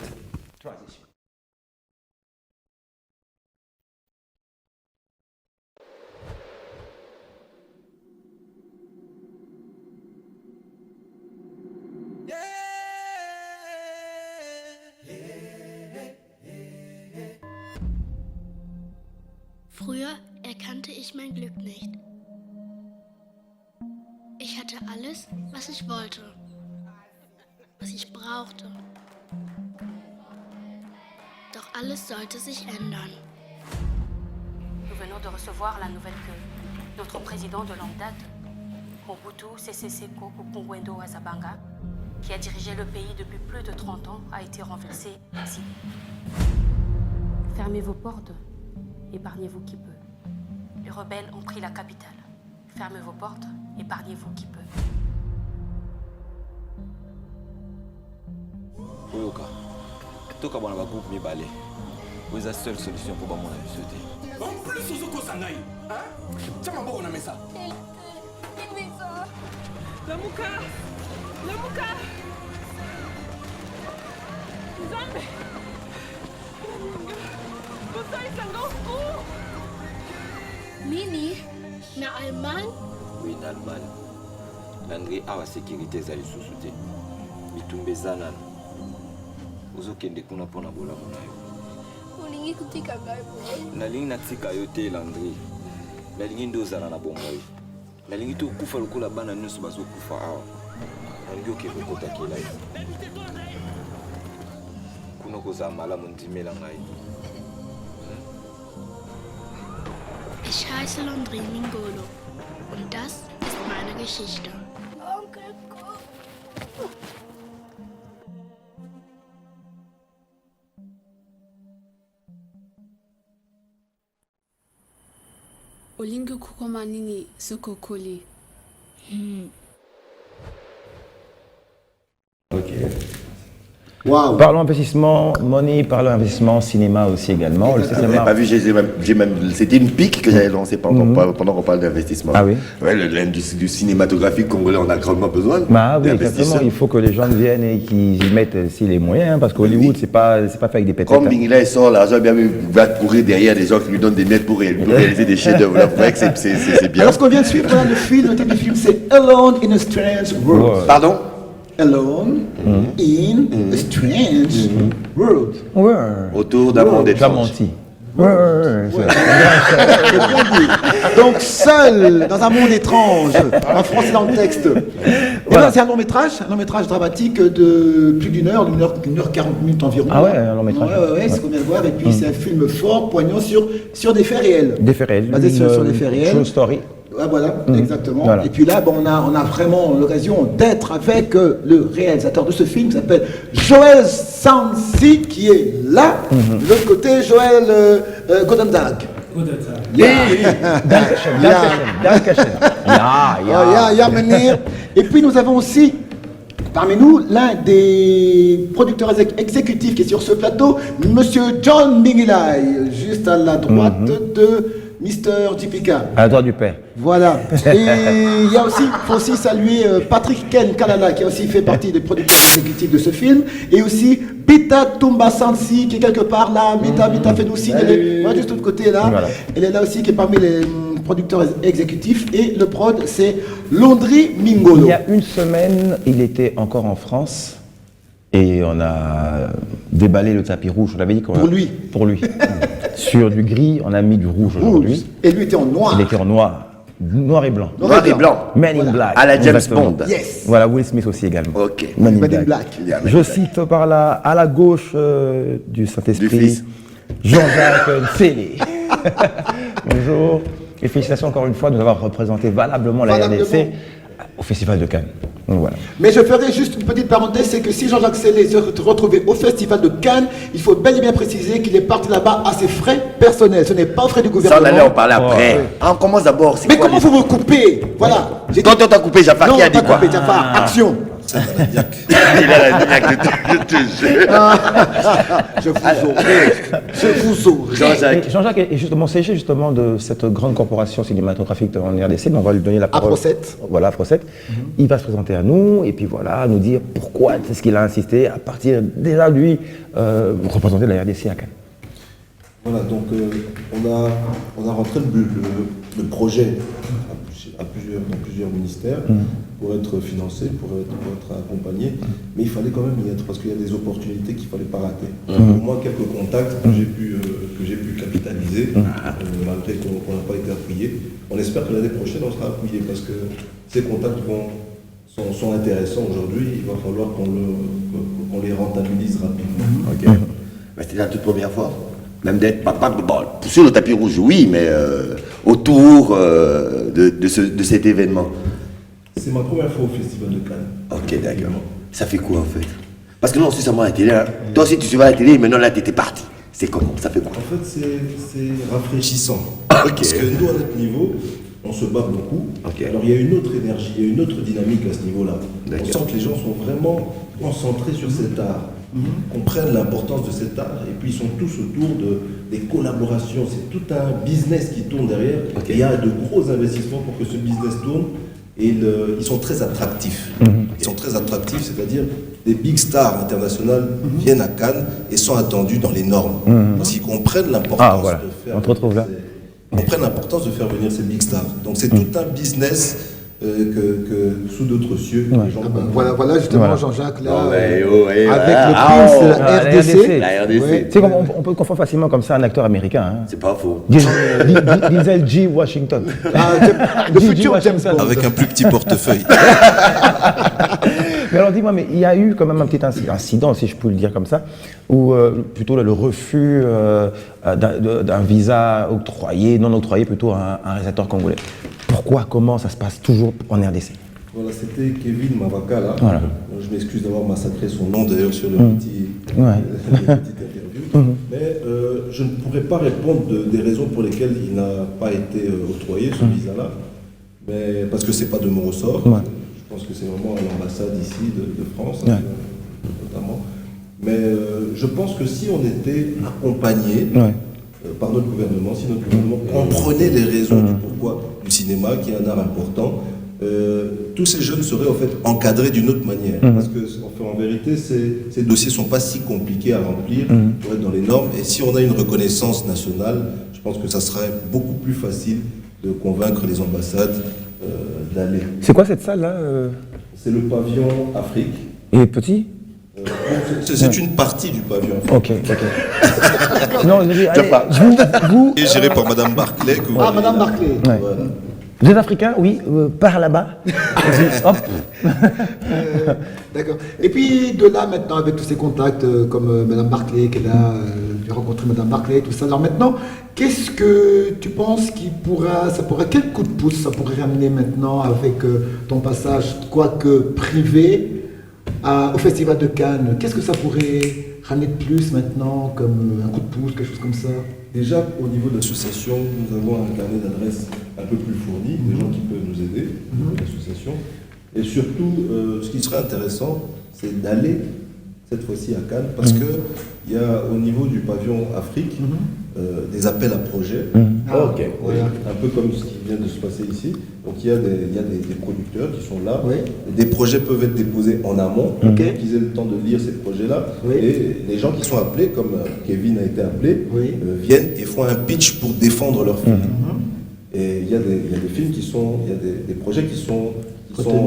Früher erkannte ich mein Glück nicht. Ich hatte alles, was ich wollte, was ich brauchte. Doch alles sollte sich ändern. Nous venons de recevoir la nouvelle que notre président de longue date, Mobutu Sese Seko Kukungwendo Azabanga, qui a dirigé le pays depuis plus de 30 ans, a été renversé ici. Fermez vos portes, épargnez-vous qui peut. Les rebelles ont pris la capitale. Fermez vos portes, épargnez-vous qui peut. Oyoka, toka bwana ba groupe mibale. C'est la seule solution pour bamona bisote. En plus ozoko sangai, hein? Tiens ma bonne mesa. Lamuka! Lamuka! Nzambe! Nini? Na Allemagne? Oui, en Allemagne. Landry a la sécurité za lisusu te. Mitumbe zanana. Ozokende kuna pona bola monayo. Olingi kutika ngai boye. Nalingi natika yo te Landry. Nalingi ndozala na bomoi. Nalingi to kufa lokola bana nyonso bazokufa awa. Nalingi okende kokota kelai. Kuna kozala malamu ndimela ngai. Ich heiße Landry Mingolo und das ist meine Geschichte. Onkel Ko. Olingi kukoma nini sukokoli? Ok. Wow. Parlons investissement, money, parlons investissement, cinéma aussi également. Le Je cinéma. n'ai pas vu, c'était une pique que j'avais lancée pendant qu'on parle d'investissement. Ah oui. Ouais, l'industrie du cinématographique congolais, on a grandement besoin Bah oui, exactement. d'investisseurs. Il faut que les gens viennent et qu'ils y mettent aussi les moyens, hein, parce qu'Hollywood, c'est pas fait avec des pétettes. Comme Bingila, il sort l'argent, bien, il va courir derrière des gens qui lui donnent des miettes pour réaliser des chefs-d'œuvre. Vous voyez que c'est bien. Alors, ce qu'on vient de suivre, voilà, le film, le titre du film, c'est Alone in a Strange World. Pardon? Alone in a Strange World. Ouais. Autour d'un monde étrange. Ouais. C'est bien dit. Donc, seul dans un monde étrange, en français dans le texte. Et là, c'est un long métrage dramatique de plus d'une heure 40 minutes environ. Ah ouais, un long métrage. Ouais, c'est ce qu'on vient de voir. Et puis, c'est un film fort, poignant sur des faits réels. Des faits réels. Basé sur des faits réels. True story. Ah, voilà, exactement. Voilà. Et puis là, bon, on a vraiment l'occasion d'être avec le réalisateur de ce film qui s'appelle Joël Sansi, qui est là. De l'autre côté, Joël Godendag. Ya menir. Et puis nous avons aussi parmi nous l'un des producteurs exécutifs qui est sur ce plateau, Monsieur John Bingilai, juste à la droite de Mister JPK. À la droite du père. Voilà. Et il y a aussi, faut aussi saluer Patrick Ken Kalala qui a aussi fait partie des producteurs exécutifs de ce film, et aussi Bita Tumba Sansi qui est quelque part là. Bita fait nous signe, elle est juste de l'autre côté là. Voilà. Elle est là aussi qui est parmi les producteurs exécutifs, et le prod c'est Landry Mingolo. Il y a une semaine, il était encore en France. Et on a déballé le tapis rouge. On avait dit qu'on Pour lui. Sur du gris, on a mis du rouge aujourd'hui. Et lui était en noir. Il était en noir. Noir et blanc. Noir et blanc. Men in Black. À la James Exactement. Bond. Yes. Voilà, Will Smith aussi également. Ok. Men in Black. Je cite par là, à la gauche du Saint-Esprit, Jean-Jacques Nsele. toujours. Et félicitations encore une fois de nous avoir représenté valablement la RDC au Festival de Cannes. Donc, voilà. Mais je ferai juste une petite parenthèse, c'est que si Jean-Jacques Sellé se retrouvait au Festival de Cannes, il faut bel et bien préciser qu'il est parti là-bas à ses frais personnels. Ce n'est pas aux frais du gouvernement. Ça, on allait en parler après. On commence d'abord. Mais comment vous me coupez? Voilà. Quand on t'a coupé, Jafar, qui a dit quoi? Coupé, Jafar, action. Il a la niaque, je te jure. Je vous aurai. Jean-Jacques est justement siégé justement de cette grande corporation cinématographique en RDC, mais on va lui donner la parole. Afro7. Voilà, Afro7. Il va se présenter à nous et puis voilà, nous dire pourquoi c'est ce qu'il a insisté à partir déjà lui représenter la RDC à Cannes. Voilà, donc on a rentré le projet dans plusieurs ministères pour être financé, pour être accompagné, mais il fallait quand même y être parce qu'il y a des opportunités qu'il ne fallait pas rater. Au moins quelques contacts que j'ai pu capitaliser, malgré qu'on n'a pas été appuyé. On espère que l'année prochaine on sera appuyé parce que ces contacts sont intéressants aujourd'hui, il va falloir qu'on les rentabilise rapidement. Ok. C'était la toute première fois. Même d'être sur le tapis rouge, oui, mais autour de cet événement. C'est ma première fois au Festival de Cannes. Ok, d'accord. Ça fait quoi en fait? Parce que non, c'est seulement la télé. Hein. Toi aussi, tu suivais la télé, maintenant là, tu étais parti. C'est comment? Ça fait quoi? En fait, c'est rafraîchissant. Parce que nous, à notre niveau, on se bat beaucoup. Alors, il y a une autre énergie, il y a une autre dynamique à ce niveau-là. On sent que les gens sont vraiment concentrés sur cet art. Comprennent l'importance de cet art et puis ils sont tous autour des collaborations. C'est tout un business qui tourne derrière. Et il y a de gros investissements pour que ce business tourne et ils sont très attractifs. Ils sont très attractifs, c'est-à-dire des big stars internationales viennent à Cannes et sont attendus dans les normes. Parce qu'ils comprennent l'importance de faire. On te retrouve là. Ils comprennent l'importance de faire venir ces big stars. Donc c'est tout un business. Que sous d'autres cieux, les gens voilà justement Jean-Jacques là, avec le prince la RDC. Tu sais, on peut confondre facilement comme ça un acteur américain. Hein. C'est pas faux. Denzel G. Washington. Le futur James Bond. Avec un plus petit portefeuille. Mais alors dis-moi, mais il y a eu quand même un petit incident, si je peux le dire comme ça, où plutôt le refus d'un visa non octroyé plutôt à un réalisateur congolais. Pourquoi, comment ça se passe toujours en RDC? Voilà, c'était Kevin Mavaka là. Voilà. Je m'excuse d'avoir massacré son nom d'ailleurs sur le petit interview. Mais je ne pourrais pas répondre des raisons pour lesquelles il n'a pas été octroyé ce visa-là. Mais parce que c'est pas de mon ressort. Je pense que c'est vraiment à l'ambassade ici de France, notamment. Mais je pense que si on était accompagné par notre gouvernement, si notre gouvernement comprenait les raisons du pourquoi du cinéma, qui est un art important, tous ces jeunes seraient en fait encadrés d'une autre manière. Parce que en vérité, ces dossiers ne sont pas si compliqués à remplir pour être dans les normes. Et si on a une reconnaissance nationale, je pense que ça serait beaucoup plus facile de convaincre les ambassades d'aller. C'est quoi cette salle-là C'est le pavillon Afrique. Et petit? C'est une partie du pavillon Afrique. Ok. Non, allez, vous... Et géré par Madame Barclay. Madame Barclay. Ouais. Voilà. Vous êtes africain? Oui, par là-bas. Hop. D'accord. Et puis de là maintenant avec tous ces contacts comme Madame Barclay qui est là, j'ai rencontré Madame Barclay, tout ça. Alors maintenant, qu'est-ce que tu penses quel coup de pouce ça pourrait ramener maintenant avec ton passage, quoique privé, au Festival de Cannes? Qu'est-ce que ça pourrait ramener de plus maintenant, comme un coup de pouce, quelque chose comme ça? Déjà, au niveau de l'association, nous avons un carnet d'adresses un peu plus fourni, des gens qui peuvent nous aider, l'association. Et surtout, ce qui serait intéressant, c'est d'aller cette fois-ci à Cannes, parce que il y a au niveau du pavillon Afrique des appels à projets, un peu comme ce qui vient de se passer ici. Donc il y a des producteurs qui sont là, des projets peuvent être déposés en amont, qu'ils aient le temps de lire ces projets-là, et les gens qui sont appelés, comme Kevin a été appelé, viennent et font un pitch pour défendre leur film. Et il y a des films il y a des projets qui sont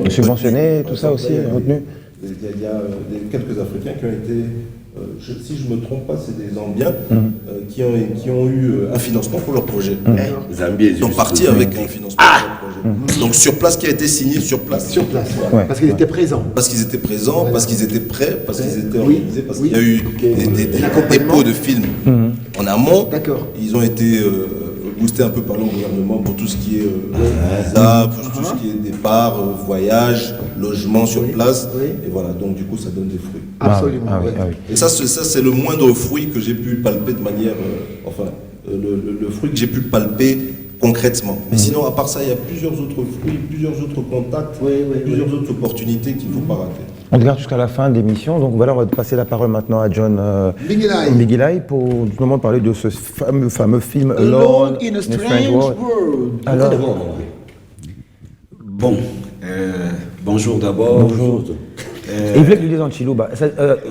subventionnés, tout ça aussi, retenus. Il y a quelques Africains qui ont été, si je ne me trompe pas, c'est des Zambiens qui ont eu un financement pour leur projet. Ils sont partis avec un financement pour leur projet. Donc sur place, qui a été signé sur place. Sur place, parce qu'ils étaient présents. Parce qu'ils étaient présents, parce qu'ils étaient prêts, parce qu'ils étaient organisés, parce qu'il y a eu des dépôts de films en amont. Ils ont été boosté un peu par le gouvernement pour tout ce qui est visa, pour tout ce qui est départ, voyage, logement sur place. Et voilà, donc du coup, ça donne des fruits. Absolument. Et ça, c'est le moindre fruit que j'ai pu palper de manière... le fruit que j'ai pu palper concrètement. Mais sinon, à part ça, il y a plusieurs autres fruits, plusieurs autres contacts, plusieurs autres opportunités qu'il ne faut pas rater. On regarde jusqu'à la fin de l'émission, donc voilà, on va passer la parole maintenant à John Miguelai pour justement parler de ce fameux film Alone in a Strange World. Alors, bon, bonjour d'abord. Bonjour. Il voulait que tu dises en Chiluba.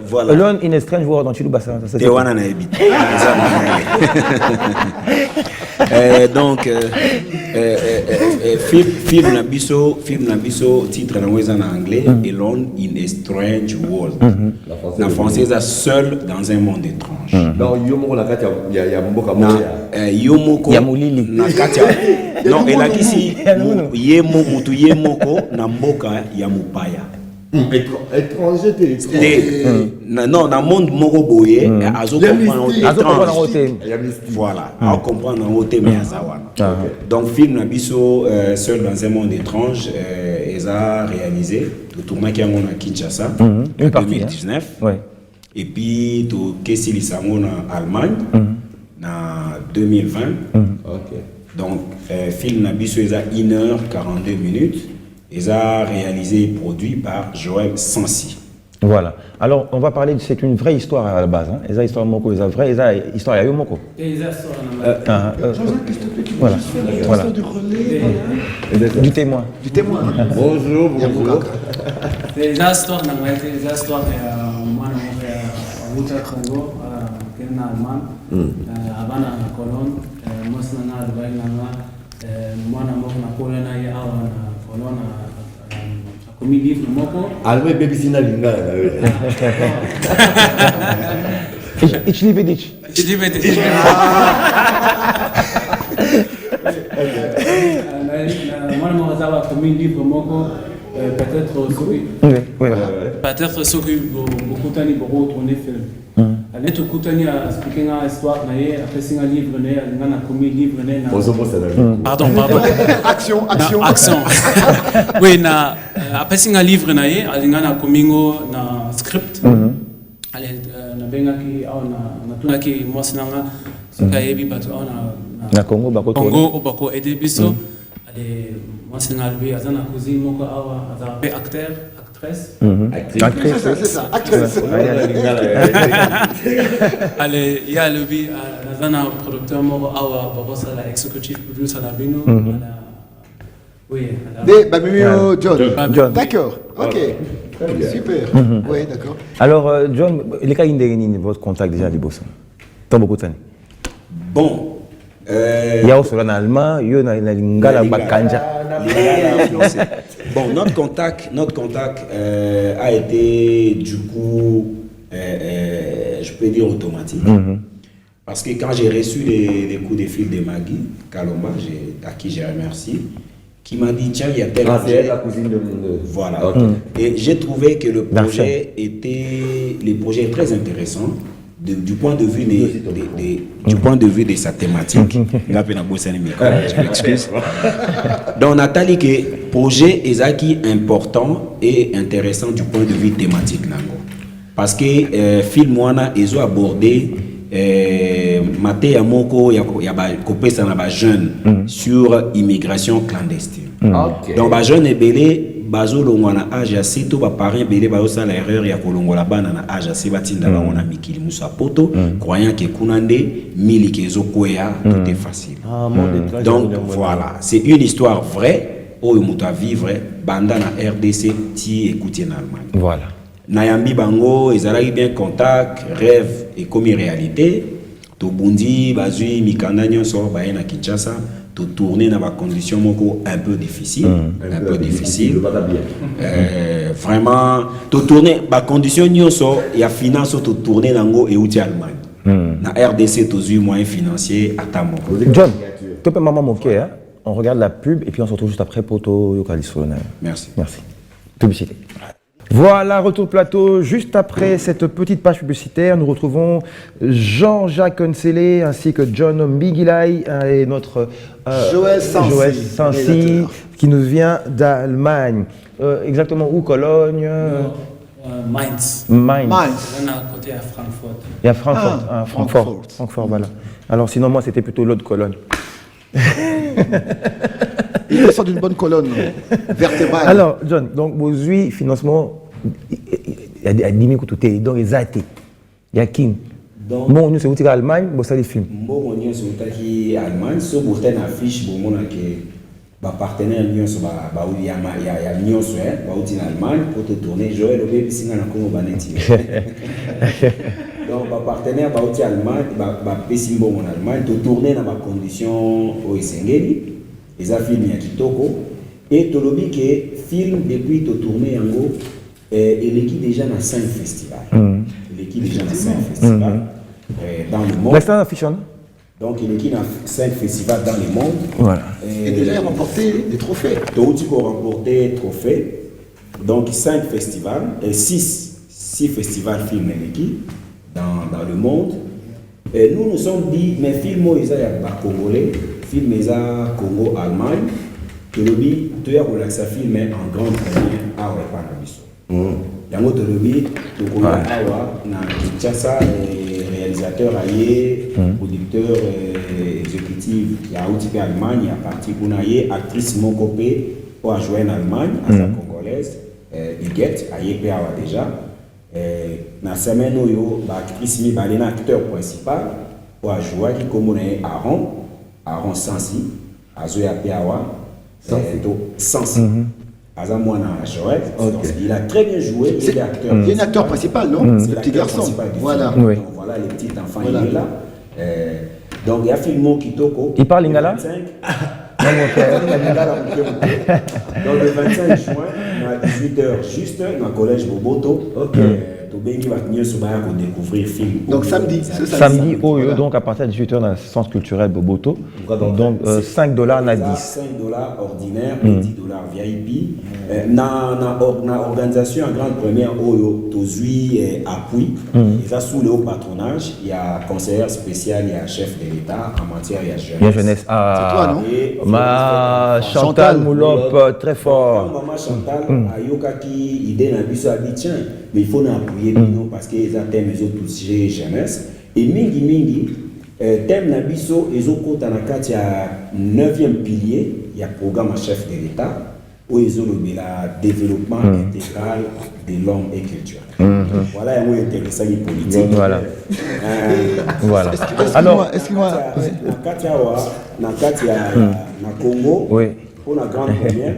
Voilà. Alone in a Strange World en Chiluba, ça c'est donc, film Nabiso, titre en anglais, Alone in a Strange World. La française est seule dans un monde étrange. Non, Yomoko Nakatia, Yomoko Nakatia. Non, elle a dit si Yemoko Namboka Yamupaya. Étranger, non, dans le monde moroboye, azo comprendre voilà, à comprendre en côté mais donc film Nabiso seul dans un monde étrange, ils a réalisé le tournoi qui a mon à Kinshasa en 2019 et puis tout Kessi Lisango en Allemagne en 2020. Donc film Nabiso ils a 1h42 minutes. Ils ont réalisé et produit par Joël Sansi. Voilà. Alors, on va parler, c'est une vraie histoire à la base. Hein. Ils ont histoire Moko, ils ont vraie histoire à Yomoko. Voilà. Voilà. Du témoin. Du témoin. Bonjour, bonjour. Les histoires les histoires moi Wuta Congo, Kenya Allemagne, Havana Colonne, Mosna Albaina, Mwana Moko na Colonna ya Awana Colonna. Komi livre moko. Alwe baby sina linga. Ich liebe dich. Ich liebe dich. Moi mon réserve komi livre moko peut-être ceux qui beaucoup tani beaucoup tourner film. Ale to kutani speaking a histoire na ye après singa livre na ngana komi livre na. Pardon. Action. Oui na après singa livre na ye ngana komingo na script. Ale na benga ki au na tuna ki mosinanga suka yebi batu au na Congo bako aider biso. Ale mosinanga lui azana cousine moko awa aza acteur. Actrice. C'est ça, actrice. Allez, il y a le producteur Moro Awa, la executive producer la Bino. Oui. John. D'accord. Ok. Super. Oui, d'accord. Alors, John, les cas indénibles, votre contact déjà du Bosson. Tant beaucoup de temps. Bon. Il y a aussi en allemand, il y a une lingala bakanja. Bon, notre contact a été du coup, je peux dire automatique. Parce que quand j'ai reçu les coups de fil de Maggie Kalomba, à qui j'ai remercié, qui m'a dit tiens, il y a tel projet. C'est la cousine de mon. Voilà. Et j'ai trouvé que le projet est très intéressant. Du point de vue du point de vue de sa thématique, je m'excuse. Donc Nathalie que le projet est important et intéressant du point de vue thématique parce que film wana ils ont abordé maté ya moko ya kopesa na ba jeune sur immigration clandestine. Donc ba jeune ebele bazo longwana âge assez to ba parents belé ba osala erreur ya kolongola bana na âge assez batinda ba ona mikili musa poto croyant que kunande mili kezo kwea tout est facile. Donc voilà, c'est une histoire vraie oyo muta vivre banda na RDC ti écouter en Allemagne. Voilà. Nayambi bango ezalaki bien contact rêve et comme réalité to bundi bazui mikanda nyonso ba na Kinshasa de tourner dans des conditions un peu difficiles, vraiment, de tourner dans des conditions il y a finance de tourner dans et outil Allemagne. Dans RDC, tu as eu moyens financiers à ta mort. John, tu peux maman moquer, hein? On regarde la pub et puis on se retrouve juste après pour Toyo Kali. Merci. Merci. Publicité. Voilà, retour plateau. Juste après cette petite page publicitaire, nous retrouvons Jean-Jacques Onsele ainsi que John Mbigilai et notre Joël Sansi, qui nous vient d'Allemagne. Exactement où? Cologne? Mainz. Mainz. On est à côté à Francfort. Et à Francfort. Francfort, voilà. Alors sinon, moi, c'était plutôt l'autre Cologne. Il sort d'une bonne colonne vertébrale. Alors, John, donc, vous avez financement, il y a 10 000 côtés, donc il y a Zate, il y a Kim. Bon, nous, c'est où Allemagne, bon, ça les films. Bon, nous, c'est où Allemagne, sauf pour une affiche, bon, on a que partenaire, il y a Lyon, en Allemagne, pour te tourner, Joël, le bébé, c'est un peu banetti. Donc, partenaire, en Allemagne, en Allemagne, te tourner dans ma condition au Esengeli. Les films à Kitoko et tu as que film depuis tu tourné en gros et l'équipe déjà dans 5 festivals. L'équipe déjà dans 5 festivals dans le monde. L'instant affiche. Donc l'équipe dans 5 festivals dans le monde. Voilà. Et déjà remporté des trophées. Tu as remporté des trophées. Donc 5 festivals et 6 festivals film l'équipe dans le monde. Et nous sommes dit mais film ils sont congolais. Film Congo Allemagne que le bi tu as relaxé film en grande première à Repan. Yango to le bi to ko awa na Kinshasa réalisateur allié producteur exécutif qui a outil Allemagne à partir kunaye actrice Mokopé pour jouer en Allemagne à sa congolaise Biguette allié awa déjà na semaine oyo ba actrice mi balena acteur principal pour jouer qui comme Aaron Sansi, Azoya Piawa, Sansi. Azamouana Joël, il a très bien joué, il est acteur. Il est un acteur principal, non? C'est le petit garçon. Voilà. Donc, voilà les petits enfants, il est là. Donc il y a Filmo Kitoko. Il parle lingala? Donc le 25 juin, à 18h juste, dans le collège Boboto. Découvrir film. Donc samedi, samedi donc à partir de 18h dans le centre culturel Boboto. Donc $5 na 10. $5 ordinaire, $10 VIP. Na organisation en grande première Oyo Tozui appui. Et ça sous le haut patronage, il y a conseiller spécial, il y a chef de l'État en matière de jeunesse. Il y a jeunesse. Ah, c'est toi, non? Ma Chantal Moulop, très fort. Maman Chantal, Ayokaki, idée n'a vu ça, dit tiens, mais il faut appuyer parce que les thèmes ils ont touché jeunesse et mingi thème na biso ils ont compté na kati ya 9e pilier il y a programme à chef de l'État où ils ont le développement intégral de l'homme et culture. Voilà un mot intéressant et politique. Voilà. Voilà. Alors, excuse-moi. Na kati ya na Congo pour la grande première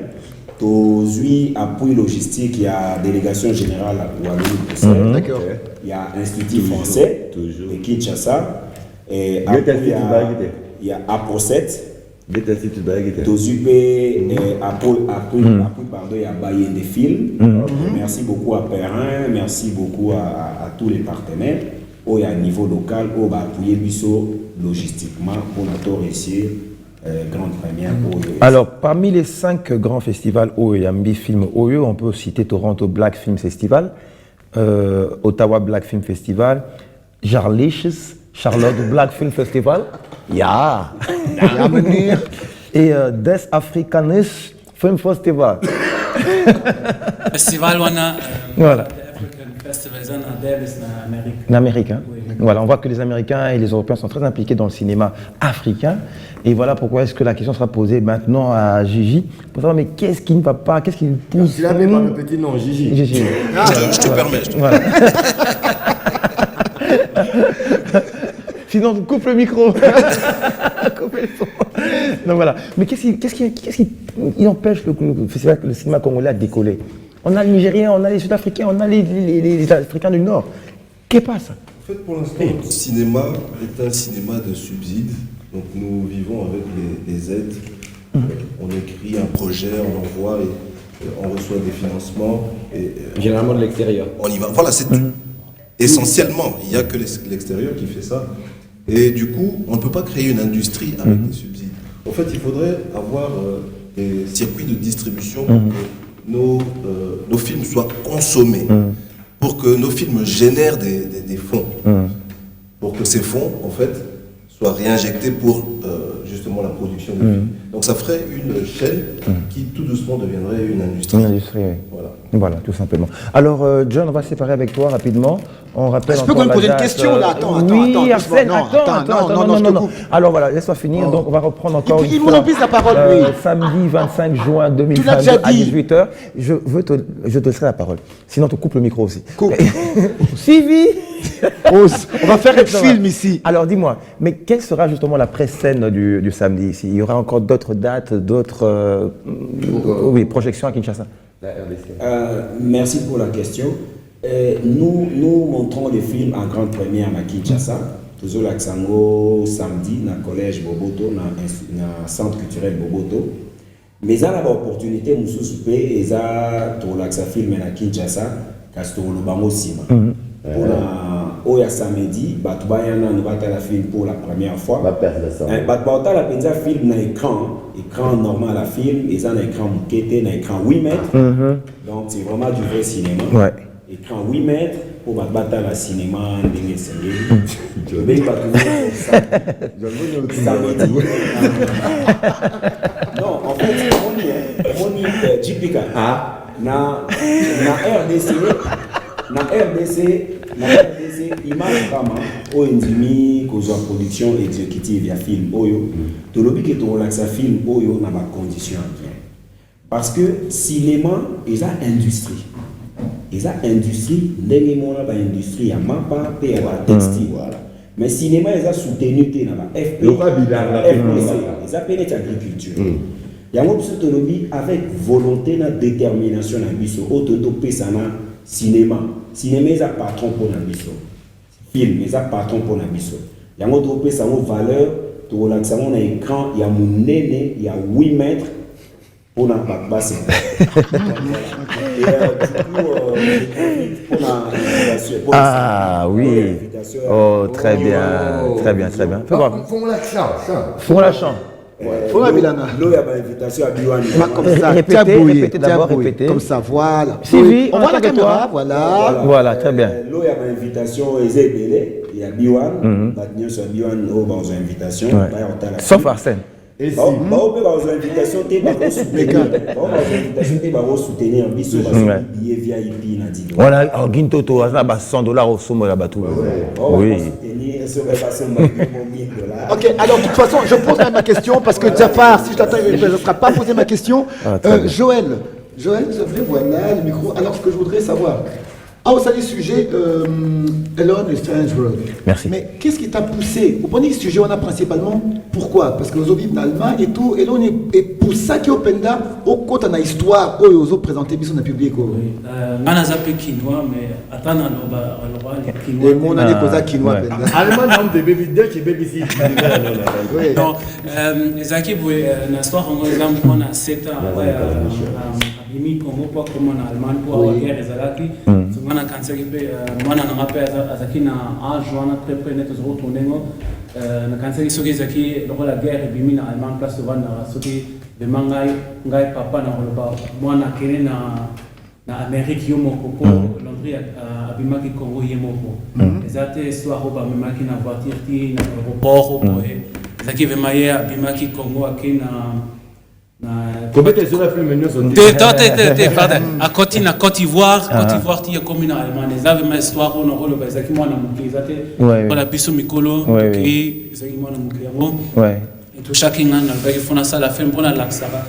Tozui appui logistique, il y a délégation générale à Wallonie. D'accord. Il y a Institut français de Kinshasa. Et il y a APRO7. Tozupé appui pardon, il y a Bayern des films. Merci beaucoup à Perrin, merci beaucoup à tous les partenaires. Il y a un niveau local, où va appuyer Bisso logistiquement pour notre réussir. Grande première OE. Alors, parmi les 5 grands festivals OEMB Film OE, on peut citer Toronto Black Film Festival, Ottawa Black Film Festival, Charlotte Black Film Festival, et Des Africanis Film Festival. Festival voilà. Festival en Amérique. En Amérique, hein? Voilà, on voit que les Américains et les Européens sont très impliqués dans le cinéma africain. Et voilà pourquoi est-ce que la question sera posée maintenant à Gigi pour savoir mais qu'est-ce qui ne va pas, qu'est-ce qui pousse. Tu l'avais pas le petit nom, Gigi. Gigi. Je te permets. Voilà. Sinon, coupe le micro. Coupez le son. Donc voilà. Mais qu'est-ce qui empêche le cinéma congolais à décoller? On a les Nigériens, on a les Sud-Africains, on a les Africains du Nord. Qu'est-ce qui passe? En fait, pour l'instant, le cinéma est un cinéma de subsides. Donc nous vivons avec les aides. On écrit un projet, on envoie et on reçoit des financements. Généralement de l'extérieur. On y va. Voilà, c'est tout. Essentiellement, il n'y a que l'extérieur qui fait ça. Et du coup, on ne peut pas créer une industrie avec des subsides. En fait, il faudrait avoir des circuits de distribution pour que nos films soient consommés, pour que nos films génèrent des fonds, pour que ces fonds, en fait, soient réinjectés pour justement la production de films. Donc ça ferait une chaîne qui tout doucement deviendrait une industrie. Une industrie, oui. Voilà, tout simplement. Alors, John, on va se séparer avec toi rapidement. On rappelle je peux me poser une question là. Attends. Oui, Arsène, non. Alors voilà, laisse-moi finir. Donc on va reprendre encore il vous reprise la parole, lui. Samedi 25 juin 2022 à 18h. Je te laisserai la parole. Sinon, tu coupes le micro aussi. Coupe. Sylvie. On va faire un film ici. Alors dis-moi, mais quelle sera justement la pré-scène du samedi ici? Il y aura encore d'autres dates, d'autres projections à Kinshasa? Merci pour la question. Nous montrons les films en grande première à Kinshasa. Toujours l'Axango samedi dans le collège Boboto, dans le centre culturel Boboto. Mais il y a l'opportunité de nous souper et de film à Kinshasa, Castor Lobango Sima. Pour la samedi, nous avons la film pour la première fois. Nous avons la film dans l'écran normal, la film, et ça dans l'écran mouqueté, dans l'écran 8 mètres. Donc c'est vraiment du vrai cinéma. Ouais. Écran 8 mètres pour battre le cinéma, je vais pas samedi. Non, en fait, on est JPK. Na RDC, image kama ONDMI cause production exécutive ya film oyo to lobi que to relaxa film oyo na ba condition bien parce que cinéma eza industrie ndenge mona ba industrie ya mapa pe ya ba textile voilà mais cinéma eza soutenu te na ba FPC eza pene agriculture yango biso to lobi avec volonté na détermination na biso ototo pesa na cinéma est un patron pour la biso. Film est un patron pour la biso. Il y a un autre valeur, tu relaxes un écran, il y a mon nez, il y a 8 mètres pour la basse. Ah oui. Oh, très bien. Fais-moi l'accent. Faut la bilana. L'eau, il y a une invitation à Biwan. Comme ça, répétez d'abord, répétez. Comme ça, voilà. Sylvie, on voit la caméra, voilà. Voilà, très bien. L'eau, il y a une invitation, il y a Biwan. Maintenant, sur Biwan, on a une invitation. Sauf Arsène. Et si on peut avoir une invitation, tu vas soutenir un bisou, billet VIP, n'a dit. Voilà, en Gintoto, à $100 au sommet là-bas tout. Oui. Ok, alors de toute façon, je pose ma question parce que Jafar, si je t'attends, je ne serai pas posé ma question. Joël, s'il te plaît, voilà le micro. Alors, ce que je voudrais savoir, au sujet Alone in Strange World. Merci. Mais qu'est-ce qui t'a poussé? Vous prenez ce sujet, on a principalement, pourquoi? Parce que nous vivons en Allemagne et tout, et pour ça qui est au Penda, au côté de l'histoire, où ils ont présenté dans le public. Oui, on a zappé quinoa, mais attends, on va quinoa. Et mon année posé quinoa. Allemagne, on a des baby duck et baby sit. Non, les équipes, l'histoire, on a 7 ans. Bimi Congo kwa kama na Allemagne kwa guerre ezalaki tungana kansaki pe mwana na ngape azaki na âge wana très près net zo tonengo na kansaki soki ezaki lokola guerre bimi na Allemagne place wana soki be ngai papa na holoba mwana kene na Amérique yo moko ko Londres abimaki Congo ye moko ezate histoire ba memaki na voiture ti na aéroport ko ezaki be maye abimaki Congo akina à Côte d'Ivoire, il y a comme une Allemagne. Ils avaient ma histoire, on a rôle, ils ont moi na la biso mikolo, ils ont moi na et tout chacun a fait une salle à faire pour la laxara.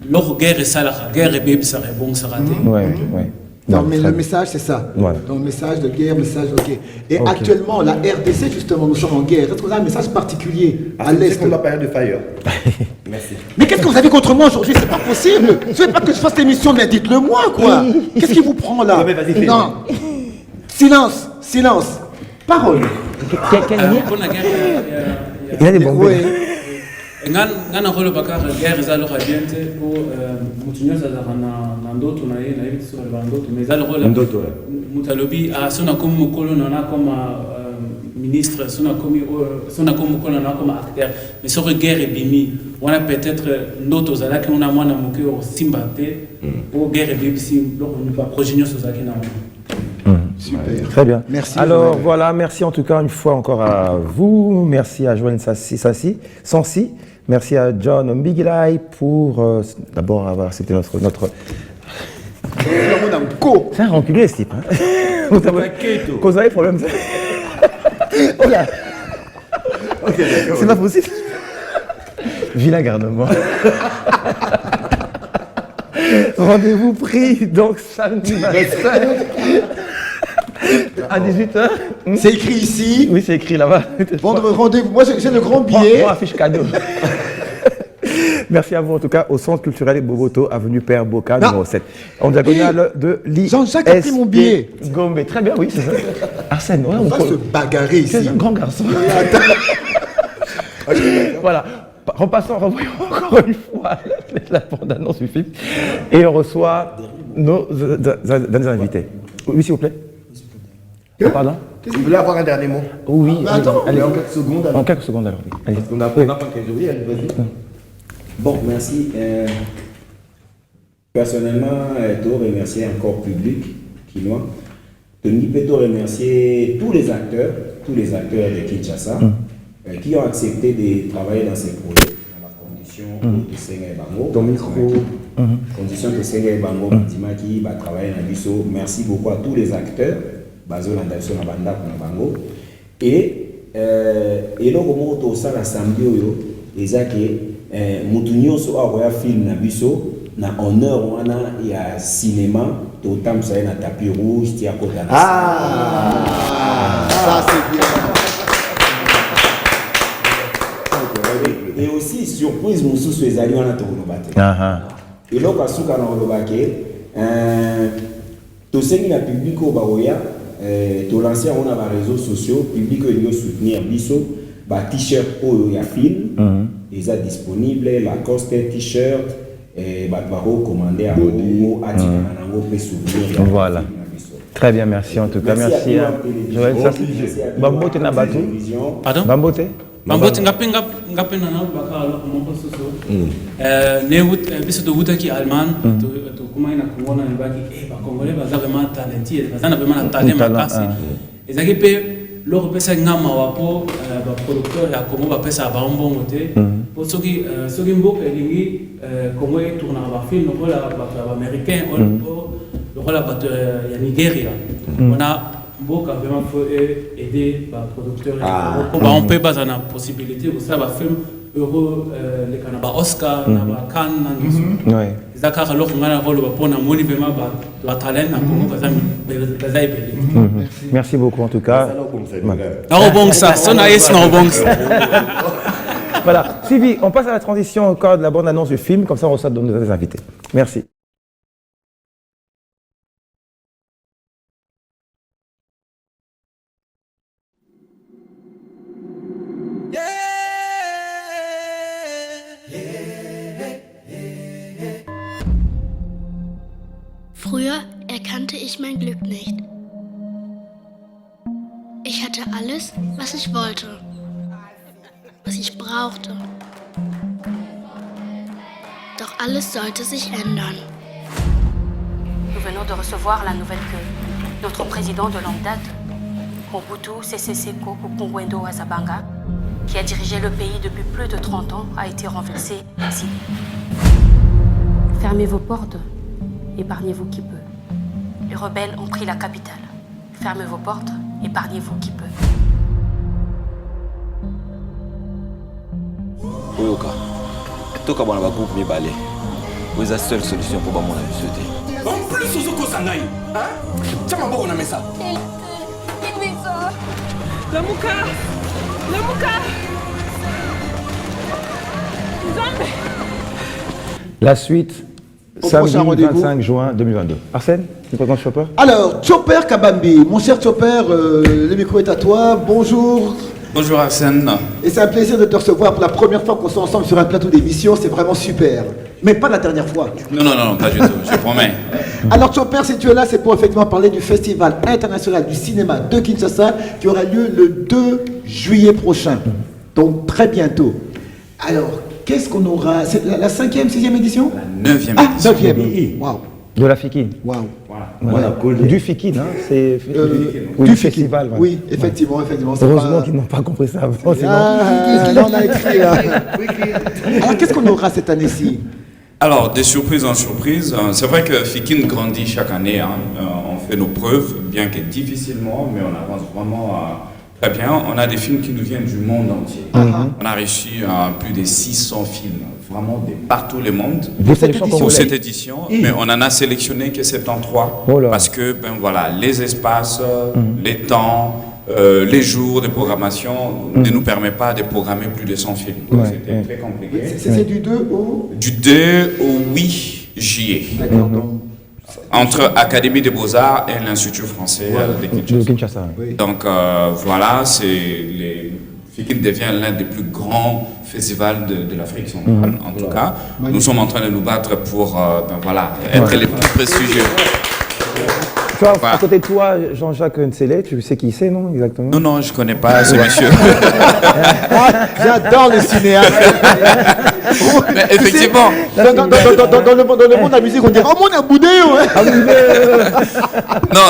Leur guerre est ça, la guerre est bébé, ça est bon, ça raté. Non, mais le message, c'est ça. Voilà. Donc, message de guerre, message, ok. Et actuellement, la RDC, justement, nous sommes en guerre. Est-ce que vous avez un message particulier à l'Est? C'est comme la période de Fire. Merci. Mais qu'est-ce que vous avez contre moi aujourd'hui? C'est pas possible. Je ne veux pas que je fasse l'émission, mais dites-le moi, quoi. Qu'est-ce qui vous prend là? Non. Silence. Parole. Il y a des bombes. Ngana rolo bakar guerre ezalo rabiente pour mutunyo za na ndoto na ye na yebi sur le ndoto mais ezalo rolo ndoto mutalobi a sona comme mukolo na koma ministre, son comme acteur, mais sur guerre et bimi, on a peut-être d'autres à la qu'on a moins d'amour au Simbaté, pour guerre et bimi, si on ne peut pas progénier sur ça qui n'a Super. Très bien. Merci. Alors Joël. voilà, merci en tout cas une fois encore à vous. Merci à Joël Sansi. Merci à John Mbigilai pour d'abord avoir accepté notre... C'est un reculé ce type. Hein. Vous avez problème. Oh là. Okay, c'est pas possible. Vilain garnement. Rendez-vous pris donc samedi 25 à 18h. C'est écrit ici. Oui, c'est écrit là-bas. Rendez-vous. Moi, j'ai le grand billet. Moi, affiche cadeau. Merci à vous en tout cas au Centre culturel Boboto, avenue Père Boca, numéro 7. En diagonale de l'ISP. Jean-Jacques a pris mon billet. Gombe, très bien, oui, c'est ça. Arsène, ouais, on va se bagarrer ici. C'est un grand garçon. Voilà. Revoyons encore une fois la bande-annonce du film. Et on reçoit nos invités. Oui, s'il vous plaît. Pardon? Vous voulez avoir un dernier mot? Oui. Allez, en quelques secondes. En quelques secondes alors. Allez. On n'a pas qu'un vas-y. Bon, merci. Personnellement, je dois remercier encore le public quinois. Je peux remercier tous les acteurs de Kinshasa qui ont accepté de travailler dans ces projets, dans la condition de Senga Bango. Ton micro. Condition de Senga Bango, qui va travailler dans l'ISO. Merci beaucoup à tous les acteurs, basés dans la banda pour Bango. Et là, comment on a l'assemblée, c'est que mutu nyonso akoya film na biso na honneur wana ya cinéma totambusa na tapis rouge tia kota na ça c'est bien. Et aussi surprise mususu ezali wana tokoloba te eloko asuka na koloba ke tosengi na public oyo baoya tolancer yango na baréseaux sociaux public oyo elingi soutenir biso ba-t-shirt oyo ya film est disponible, la coste t-shirt, et commander à Momo, à souvenir. Voilà. Très bien, merci en tout cas. Merci à Joël Sansi. Bambote na batu. Pardon? Bambote? Bambote ngapena na bakala ko mososo. Biso de wuta ki Allemagne, to kuma ina kongona nibaki ba congolais baza vraiment talentueux, baza na vraiment talent makasi. Ezaki pe loko pesa ngama wapo ba producteur ya Congo ba pesa ba mbongo te pour soki mboka elingi Congo tourna ba film lokola ba américain lokola ba ya Nigeria on a mboka vraiment faut aider ba producteur pour ba on peut baza na possibilité pour ça ba film euro les kana ba Oscar na ba Cannes na ngiso ouais zakara loko ngana rolo ba pona moni vraiment ba talent na Congo baza merci beaucoup en tout cas. Voilà, Sylvie, on passe à la transition encore de la bande-annonce du film, comme ça on reçoit nos invités. Merci. Früher erkannte ich mein Glück nicht. Ich hatte alles, was ich wollte, was ich brauchte. Doch alles sollte sich ändern. Nous venons de recevoir la nouvelle que notre président de longue date, Mobutu Sese Seko Kungwendo Azabanga, qui a dirigé le pays depuis plus de 30 ans, a été renversé et exilé. Fermez vos portes, épargnez-vous qui peut. Les rebelles ont pris la capitale. Fermez vos portes, épargnez-vous qui peut. Oyoka, toka bana ba groupe mibale. C'est la seule solution pour mon ami. En plus, Ozoko Sangai, hein? Tiens, ma bonne amie ça. La Mouka! La suite, samedi 25 juin 2022. Arsène, tu présentes Chopper? Alors, Chopper Kabambi, mon cher Chopper, le micro est à toi. Bonjour. Bonjour Arsène. Et c'est un plaisir de te recevoir pour la première fois qu'on soit ensemble sur un plateau d'émission, c'est vraiment super. Mais pas la dernière fois. Non, pas du tout, je promets. Alors Chopper, si tu es là, c'est pour effectivement parler du Festival international du cinéma de Kinshasa qui aura lieu le 2 juillet prochain. Donc très bientôt. Alors, qu'est-ce qu'on aura? C'est la 5e, 6e édition? La 9e édition. 9e. Waouh. De la Fikine. Waouh. Voilà. Du Fikine, hein, c'est du festival. Voilà. Oui, effectivement. Heureusement qu'ils n'ont pas compris ça avant. Là, on a écrit. Alors, qu'est-ce qu'on aura cette année-ci? Alors, des surprises en surprise. C'est vrai que Fikine grandit chaque année. Hein. On fait nos preuves, bien que difficilement, mais on avance vraiment très bien. On a des films qui nous viennent du monde entier. On a réussi plus de 600 films, vraiment de partout le monde, pour cette édition. Mais on en a sélectionné que 73, parce que les espaces, les temps, les jours de programmation ne nous permettent pas de programmer plus de 100 films. Donc c'était très compliqué. C'est du 2 au... Du 2 au 8 juillet. D'accord. Entre Académie des Beaux-Arts et l'Institut français de Kinshasa. Donc Fikine devient l'un des plus grands festivals de l'Afrique centrale, en tout cas. Nous sommes en train de nous battre pour être les plus prestigieux. Tu vois, à côté de toi, Jean-Jacques Nsele, tu sais qui c'est, non, exactement? Non, je ne connais pas ce monsieur. J'adore les cinéastes. Mais effectivement. Dans le monde de la musique, on dirait « Oh, mon aboudé !» Non,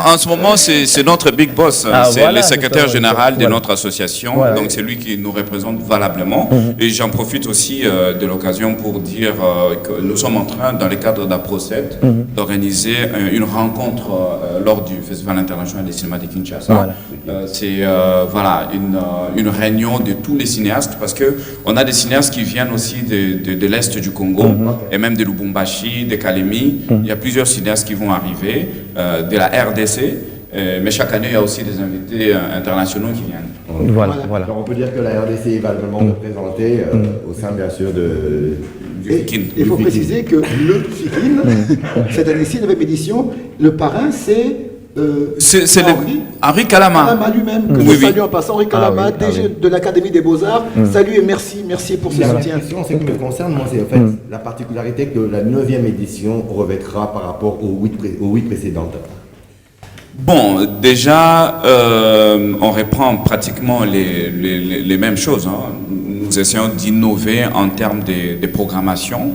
en ce moment, c'est notre big boss. C'est le secrétaire général de notre association. Donc, c'est lui qui nous représente valablement. Et j'en profite aussi de l'occasion pour dire que nous sommes en train, dans le cadre d'APRO7, d'organiser une rencontre lors du Festival international des cinémas de Kinshasa. C'est une réunion de tous les cinéastes, parce qu'on a des cinéastes qui viennent aussi de l'Est du Congo, et même de Lubumbashi, de Kalemi. Il y a plusieurs cinéastes qui vont arriver, de la RDC, mais chaque année, il y a aussi des invités internationaux qui viennent. Voilà. Alors on peut dire que la RDC est valablement représentée au sein, bien sûr, du Fikine. Il faut préciser que le Fikine, cette année-ci, 9e édition, le parrain, c'est Henri Kalama. Kalama lui-même, que je salue en passant. Henri Kalama, DG de l'Académie des Beaux-Arts. Salut et merci pour ce soutien. La question, en ce qui me concerne, moi, c'est en fait la particularité que la 9e édition revêtera par rapport aux 8 précédentes. Bon, déjà, on reprend pratiquement les mêmes choses. Nous essayons d'innover en termes de programmation,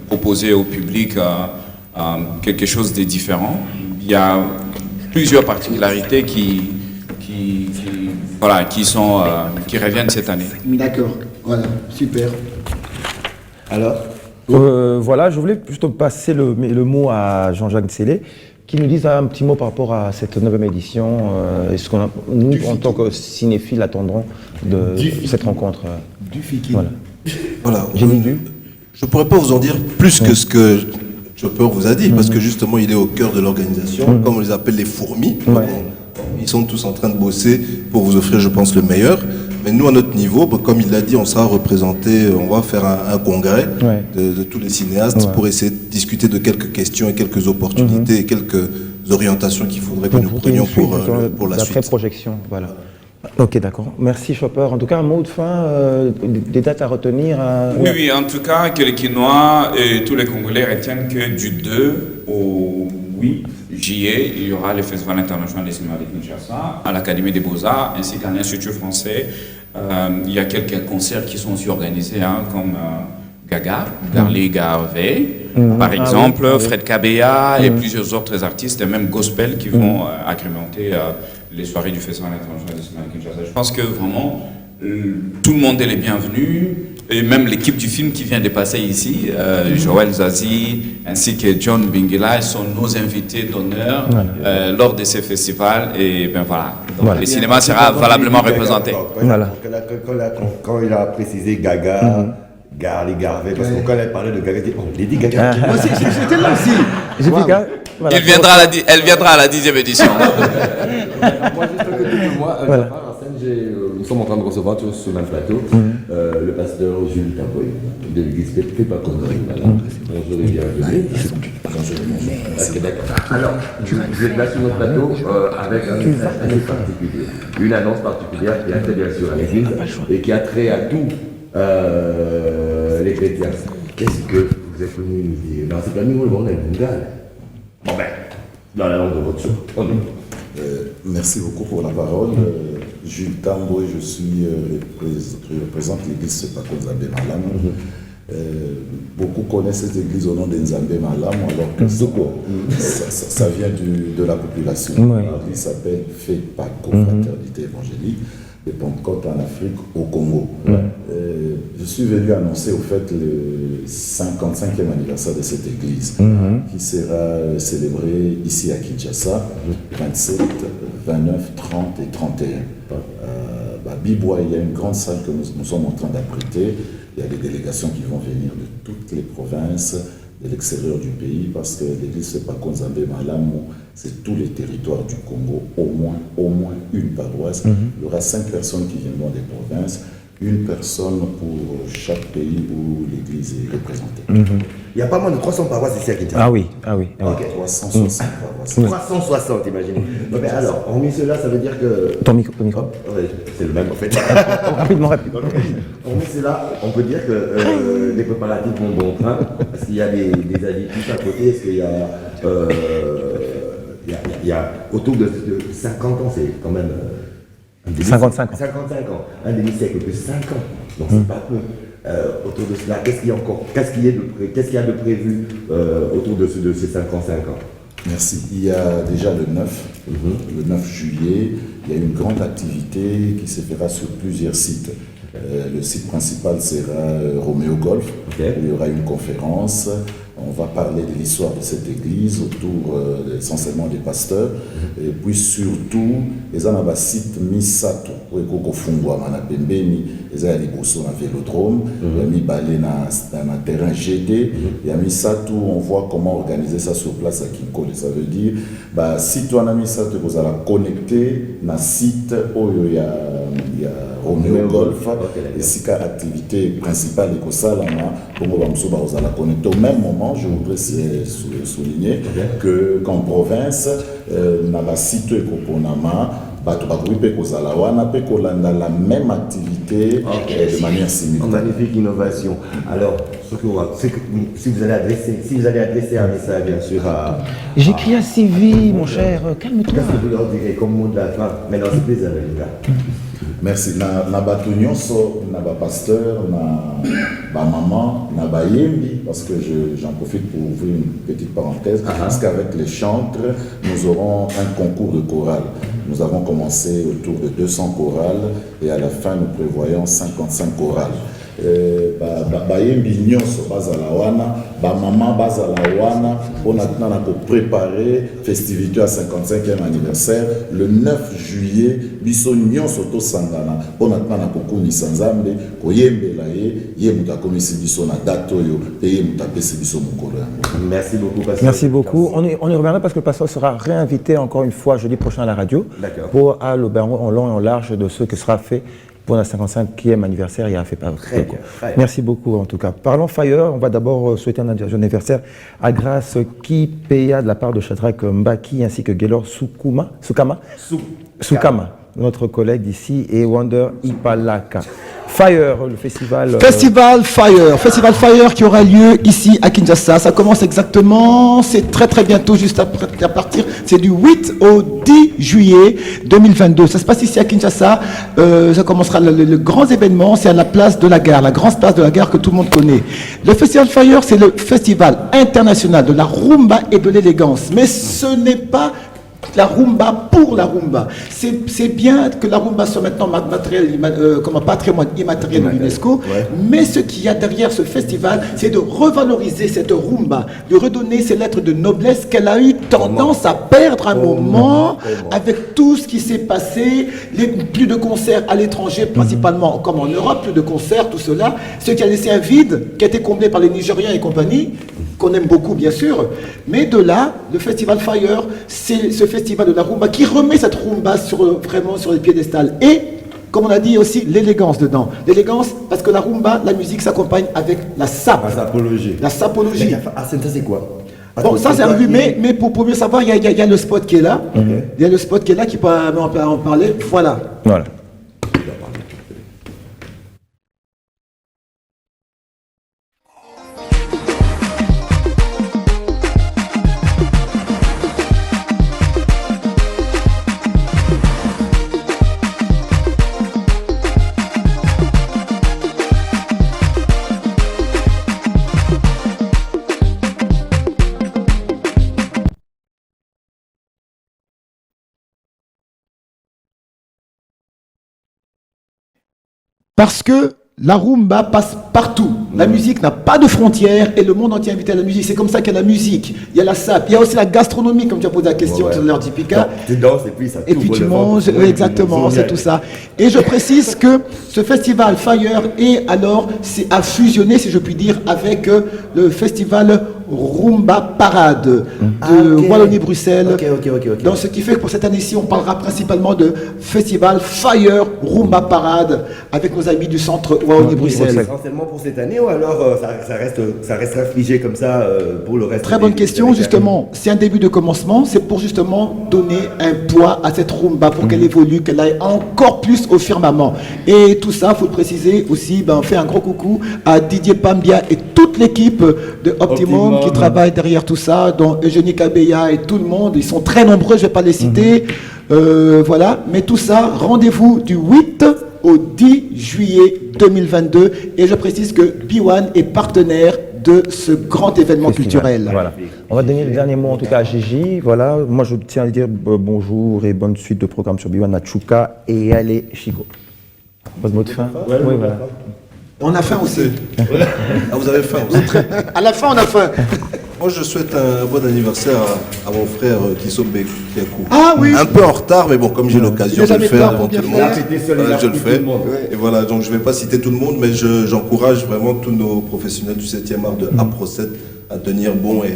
proposer au public quelque chose de différent. Il y a plusieurs particularités qui reviennent cette année. D'accord, voilà, super. Alors je voulais juste passer le mot à Jean-Jacques Nsele, qui nous dise un petit mot par rapport à cette 9e édition. Est-ce que nous, en tant que cinéphiles, attendrons de cette rencontre? Du Fikine. Voilà. J'ai dit du. Je ne pourrais pas vous en dire plus que ce que Chopper vous a dit, parce que justement, il est au cœur de l'organisation, comme on les appelle les fourmis. Ils sont tous en train de bosser pour vous offrir, je pense, le meilleur. Mais nous, à notre niveau, comme il l'a dit, on sera représenté, on va faire un congrès de tous les cinéastes pour essayer de discuter de quelques questions et quelques opportunités et quelques orientations qu'il faudrait que nous prenions pour la suite. Projection, voilà. Ok, d'accord. Merci Chopper. En tout cas, un mot de fin, des dates à retenir. Oui, en tout cas, que les Quinois et tous les Congolais retiennent que du 2 au 8 juillet, il y aura le Festival international des cinémas de Kinshasa, à l'Académie des Beaux-Arts, ainsi qu'à l'Institut français. Il y a quelques concerts qui sont aussi organisés, comme Gaga, Garli Garvey, par exemple, Fred Kabeya et plusieurs autres artistes, et même gospel, qui vont agrémenter les soirées du Festival international des cinémas de Kinshasa. Je pense que vraiment, tout le monde est les bienvenus, et même l'équipe du film qui vient de passer ici, Joël Zazie, ainsi que John Bingila, sont nos invités d'honneur lors de ces festivals. Et donc, le cinéma sera valablement représenté. Quand il a précisé Gaga, Garli Garvey, parce que quand elle parlait de Gaga, Lady Gaga. Moi, j'étais là aussi. Elle viendra à la 10e édition. Moi, juste à côté de moi, nous sommes en train de recevoir sur ce même plateau le pasteur Jules Taboy de l'église Pépa Connery. Bonjour et bienvenue. Ok, d'accord. Alors, vous êtes là sur notre plateau avec un message particulier, une annonce particulière qui a trait bien sûr à l'église et qui a trait à tous les chrétiens. Qu'est-ce que vous êtes venu nous dire? Non, c'est pas nous le bordel, bon ben, dans la langue de votre choix. Merci beaucoup pour la parole. Jules Tamboy, je représente l'église Sepako Nzambe Malam. Beaucoup connaissent cette église au nom de Nzambe Malam, alors que ça vient de la population. L'église s'appelle FEPACO, Fraternité Évangélique de Pentecôte en Afrique, au Congo. Je suis venu annoncer au fait le 55e anniversaire de cette église qui sera célébré ici à Kinshasa, 27, 29, 30 et 31. Bibois, il y a une grande salle que nous sommes en train d'apprêter. Il y a des délégations qui vont venir de toutes les provinces, de l'extérieur du pays, parce que l'église Sepako Nzambe Malam, c'est tous les territoires du Congo, au moins une paroisse. Il y aura 5 personnes qui viendront des provinces, une personne pour chaque pays où l'église est représentée. Il n'y a pas moins de 300 paroisses ici à Kinshasa. Ah oui. Ok. 360 paroisses. 360, imaginez. Mais alors, hormis cela, ça veut dire que... Ton micro. C'est le même en fait. Rapidement. Hormis cela, on peut dire que les préparatifs vont bon train, parce qu'il y a des additifs à côté, est-ce qu'il y a... il y a autour de 50 ans, c'est quand même... 55 ans. 55 ans, un demi-siècle plus 5 ans, donc c'est pas peu. Autour de cela, qu'est-ce qu'il y a encore, qu'est-ce qu'il y a de prévu autour de ces 55 ans? Merci. Il y a déjà le 9 juillet, il y a une grande activité qui se fera sur plusieurs sites. Le site principal sera Roméo Golf, où il y aura une conférence. On va parler de l'histoire de cette église autour essentiellement des pasteurs. Et puis surtout, les gens ont site Misato, où ils ont fondé à Pembeni, ils ont un vélodrome, ils ont mis balai dans un terrain GD. Et à Misato, on voit comment organiser ça sur place à Kinkole. Ça veut dire, si tu as un Misato, vous allez connecter dans un site où il y a Roméo Golf. Et si l'activité principale est que ça, vous allez connecter au même moment. Je voudrais souligner qu'en province, dans la site Ekoponama, la même activité de manière similaire. Magnifique innovation. Alors, si vous allez adresser un message, bien sûr, à... J'écris à Sylvie, mon cher, calme-toi. Qu'est-ce que vous leur direz comme mot de la fin? Maintenant, c'est plaisir, les gars. Merci. Na bato nyonso, na ba pasteur, na ba maman, na ba yembi, parce que j'en profite pour ouvrir une petite parenthèse, parce qu'avec les chantres, nous aurons un concours de chorale. Nous avons commencé autour de 200 chorales et à la fin, nous prévoyons 55 chorales. Bayembi nyonso bazala wana, ba maman bazala wana, on a préparé festivité à 55e anniversaire le 9 juillet, biso nyonso to sangana, on a kokumisa Nzambe koyembela ye muta komisi biso na date oyo pe ye muta pesi biso mukolo yango. Merci beaucoup pasteur. Merci beaucoup. On y reviendra parce que le pasteur sera réinvité encore une fois jeudi prochain à la radio pour à l'Aubernon en long et en large de ce qui sera fait pour la 55e anniversaire, il a fait pas. Merci beaucoup en tout cas. Parlons Fire, on va d'abord souhaiter un anniversaire à Grâce Kipeya de la part de Shadrach Mbaki ainsi que Gaylor Soukama, notre collègue d'ici, et Wonder Ipalaka. Fire, le festival... Festival Fire qui aura lieu ici à Kinshasa. Ça commence exactement, c'est très bientôt, juste à partir, c'est du 8 au 10 juillet 2022. Ça se passe ici à Kinshasa. Ça commencera le grand événement, c'est à la place de la gare, la grande place de la gare que tout le monde connaît. Le Festival Fire, c'est le festival international de la rumba et de l'élégance. Mais ce n'est pas la rumba pour la rumba. C'est bien que la rumba soit maintenant comme un patrimoine immatériel de l'UNESCO, mais ce qu'il y a derrière ce festival, c'est de revaloriser cette rumba, de redonner ses lettres de noblesse qu'elle a eu tendance à perdre un moment avec tout ce qui s'est passé, plus de concerts à l'étranger, principalement comme en Europe, plus de concerts, tout cela, ce qui a laissé un vide qui a été comblé par les Nigériens et compagnie, qu'on aime beaucoup bien sûr, mais de là, le Festival Fire, c'est ce festival de la rumba qui remet cette rumba vraiment sur les piédestals. Et comme on a dit aussi, l'élégance dedans. L'élégance, parce que la rumba, la musique s'accompagne avec la sape. La sapologie. La sapologie. Ah, ça c'est quoi? Bon, ça c'est arrivé, mais pour mieux savoir, il y a le spot qui est là. Il y a le spot qui est là qui peut en parler. Voilà. Voilà. Parce que la rumba passe partout. La musique n'a pas de frontières et le monde entier est invité à la musique. C'est comme ça qu'il y a la musique, il y a la sape, il y a aussi la gastronomie, comme tu as posé la question tout à l'heure, Dipika. Tu danses et puis ça Et puis tu manges, exactement, c'est tout ça. Et je précise que ce festival Fire a fusionné, si je puis dire, avec le festival Rumba Parade de Wallonie-Bruxelles. Donc ce qui fait que pour cette année-ci, on parlera principalement de festival Fire Rumba Parade avec nos amis du centre Wallonie-Bruxelles. Essentiellement pour cette année ou alors ça restera figé comme ça pour le reste? Très bonne question, justement. C'est un début de commencement. C'est pour justement donner un poids à cette rumba pour qu'elle évolue, qu'elle aille encore plus au firmament. Et tout ça, il faut le préciser aussi, on fait un gros coucou à Didier Pambia et toute l'équipe de Optimum qui travaille derrière tout ça, dont Eugénie Kabeya et tout le monde. Ils sont très nombreux, je ne vais pas les citer. Voilà. Mais tout ça, rendez-vous du 8 au 10 juillet 2022. Et je précise que B1 est partenaire de ce grand événement culturel. Voilà. On va donner le dernier mot en tout cas à Gigi. Voilà. Moi je tiens à dire bonjour et bonne suite de programme sur B1 à Tchouka et allez Chico. Votre mot de fin? Oui, voilà. On a faim aussi. Ah, vous avez faim aussi. À la fin, on a faim. Moi, je souhaite un bon anniversaire à mon frère Kisombe Kiakou. Ah oui. Un peu en retard, mais bon, comme j'ai l'occasion de le faire devant tout le monde, je le fais. Ouais. Et voilà, donc je ne vais pas citer tout le monde, mais j'encourage vraiment tous nos professionnels du 7e art de APRO7 à tenir bon et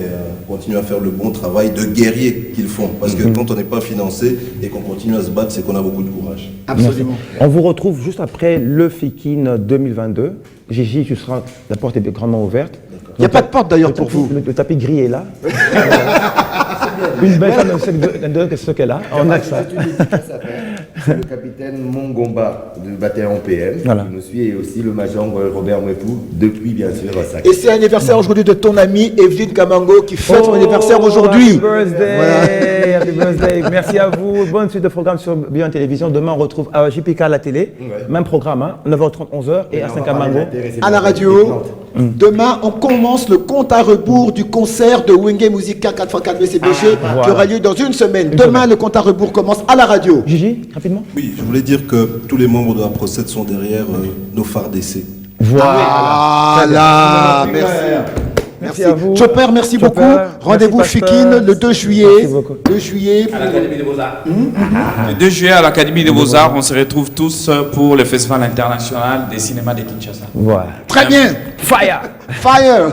continuer à faire le bon travail de guerrier qu'ils font. Parce que quand on n'est pas financé et qu'on continue à se battre, c'est qu'on a beaucoup de courage. Absolument. On vous retrouve juste après le Fikin 2022. Gigi, tu seras, la porte est grandement ouverte. Il n'y a pas de porte d'ailleurs pour vous. Le tapis gris est là. Une belle femme de ce qu'elle a. On a ça. C'est le capitaine Mongomba du bataillon PM qui nous suit et aussi le major Robert Mwepou depuis bien sûr Sac. Et c'est l'anniversaire aujourd'hui de ton ami Evelyne Kamango qui fête son anniversaire aujourd'hui. Happy birthday, voilà. Happy birthday. Merci à vous. Bonne suite de programme sur B1 Télévision. Demain on retrouve JPK à la télé. Même programme, 9h30, 11h et à 5 Kamango. À la radio. Demain on commence le compte à rebours du concert de Wenge Musica 4x4 BCBG qui aura lieu dans une semaine. Demain le compte à rebours commence à la radio. Gigi, rapidement. Oui, je voulais dire que tous les membres de APRO7 sont derrière nos phares d'essai. Voilà, merci. Merci à vous. Chopper, merci beaucoup. Rendez-vous Fikin le 2 juillet. 2 juillet. À l'Académie des Beaux-Arts. Le 2 juillet à l'Académie des Beaux-Arts, on se retrouve tous pour le Festival international des cinémas de Kinshasa. Voilà. Très bien. Fire. Fire.